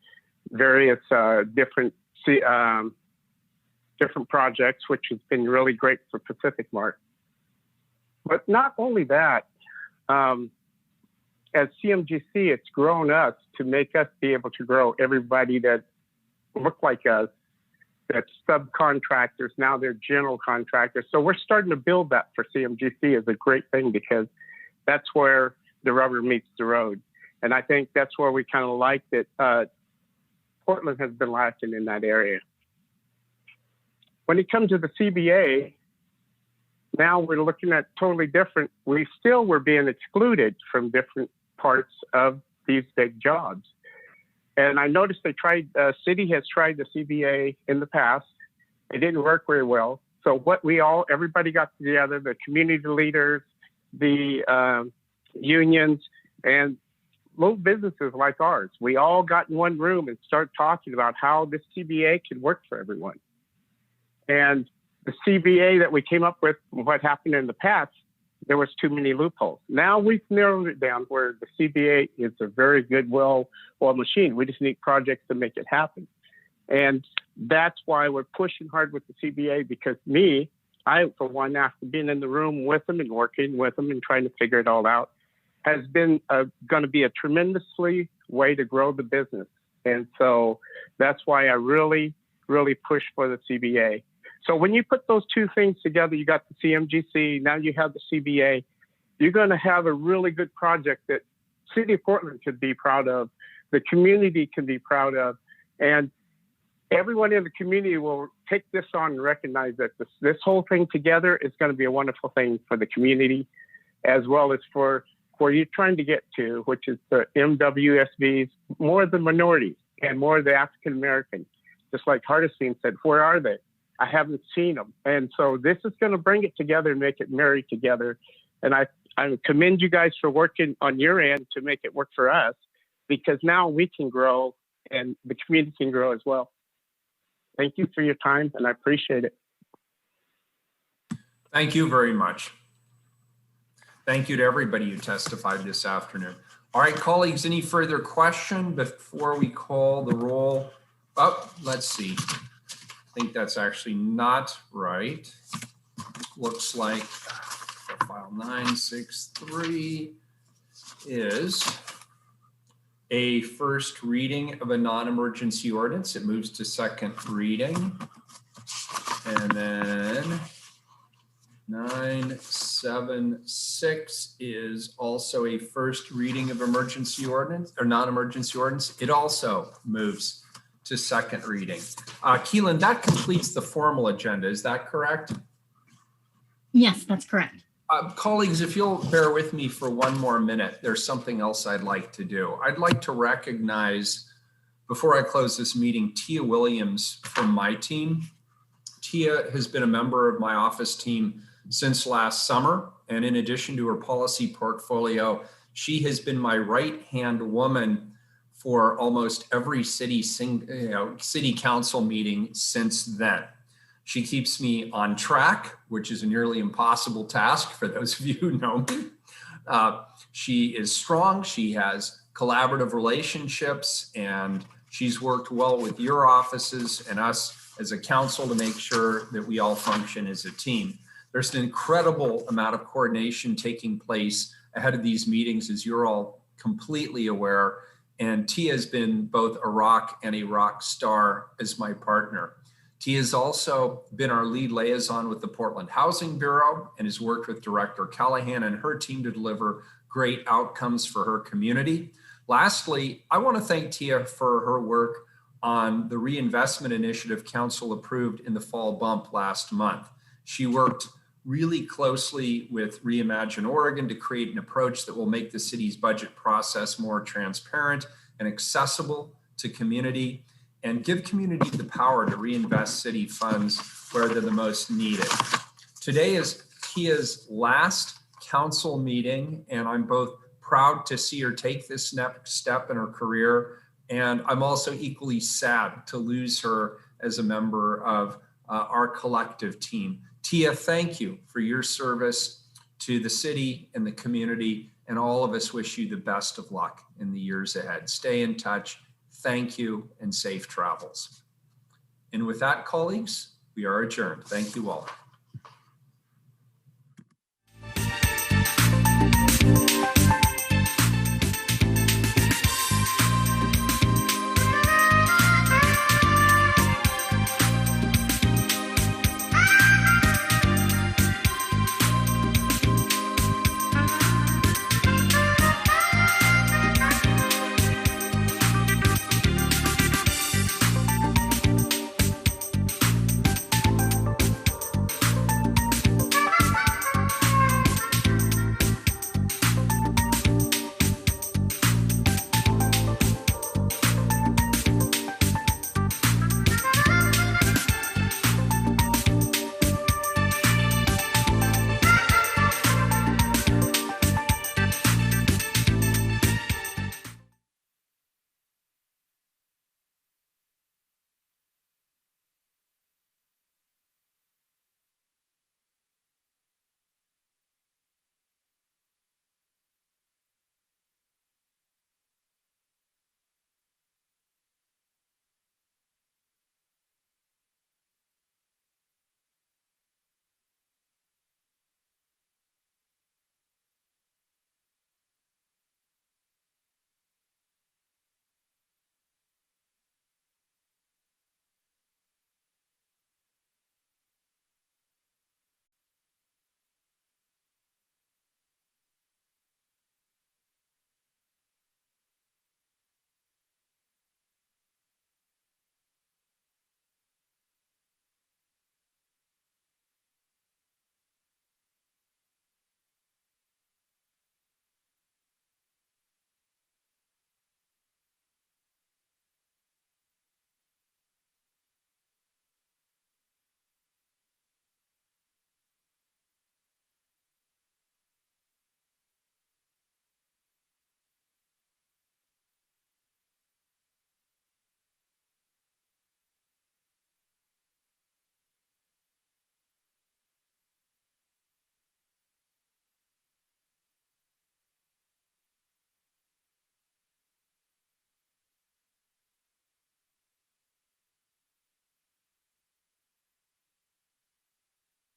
S5: various different projects, which has been really great for Pacific Mark. But not only that, as CMGC, it's grown us to make us be able to grow everybody that look like us, that's subcontractors, now they're general contractors. So we're starting to build that for CMGC as a great thing, because that's where the rubber meets the road. And I think that's where we kind of like that Portland has been lacking in that area. When it comes to the CBA, now we're looking at totally different. We still were being excluded from different parts of these big jobs. And I noticed city has tried the CBA in the past. It didn't work very well. So everybody got together, the community leaders, the unions, and little businesses like ours. We all got in one room and started talking about how this CBA could work for everyone. And the CBA that we came up with, what happened in the past, there was too many loopholes. Now we've narrowed it down where the CBA is a very good, well-oiled machine. We just need projects to make it happen. And that's why we're pushing hard with the CBA, because I, for one, after being in the room with them and working with them and trying to figure it all out, has been going to be a tremendously way to grow the business. And so that's why I really, really push for the CBA. So when you put those two things together, you got the CMGC, now you have the CBA, you're going to have a really good project that City of Portland could be proud of, the community can be proud of, and everyone in the community will take this on and recognize that this whole thing together is going to be a wonderful thing for the community, as well as for where you're trying to get to, which is the MWSVs, more of the minorities and more of the African Americans. Just like Hardesty said, where are they? I haven't seen them. And so this is going to bring it together and make it marry together. And I commend you guys for working on your end to make it work for us, because now we can grow and the community can grow as well. Thank you for your time, and I appreciate it.
S1: Thank you very much. Thank you to everybody who testified this afternoon. All right, colleagues, any further question before we call the roll? Oh, let's see. I think that's actually not right. Looks like file 963 is a first reading of a non-emergency ordinance. It moves to second reading. And then 976 is also a first reading of emergency ordinance or non-emergency ordinance. It also moves to second reading. Keelan, that completes the formal agenda. Is that correct?
S2: Yes, that's correct.
S1: Colleagues, if you'll bear with me for one more minute, there's something else I'd like to do. I'd like to recognize, before I close this meeting, Tia Williams from my team. Tia has been a member of my office team since last summer. And in addition to her policy portfolio, she has been my right-hand woman for almost every city council meeting since then. She keeps me on track, which is a nearly impossible task for those of you who know me. She is strong. She has collaborative relationships, and she's worked well with your offices and us as a council to make sure that we all function as a team. There's an incredible amount of coordination taking place ahead of these meetings, as you're all completely aware. And Tia has been both a rock and a rock star as my partner. Tia has also been our lead liaison with the Portland Housing Bureau and has worked with Director Callahan and her team to deliver great outcomes for her community. Lastly, I want to thank Tia for her work on the reinvestment initiative council approved in the fall bump last month. She worked really closely with Reimagine Oregon to create an approach that will make the city's budget process more transparent and accessible to community and give community the power to reinvest city funds where they're the most needed. Today is Tia's last council meeting, and I'm both proud to see her take this next step in her career, and I'm also equally sad to lose her as a member of our collective team. Tia, thank you for your service to the city and the community, and all of us wish you the best of luck in the years ahead. Stay in touch. Thank you, and safe travels. And with that, colleagues, we are adjourned. Thank you all.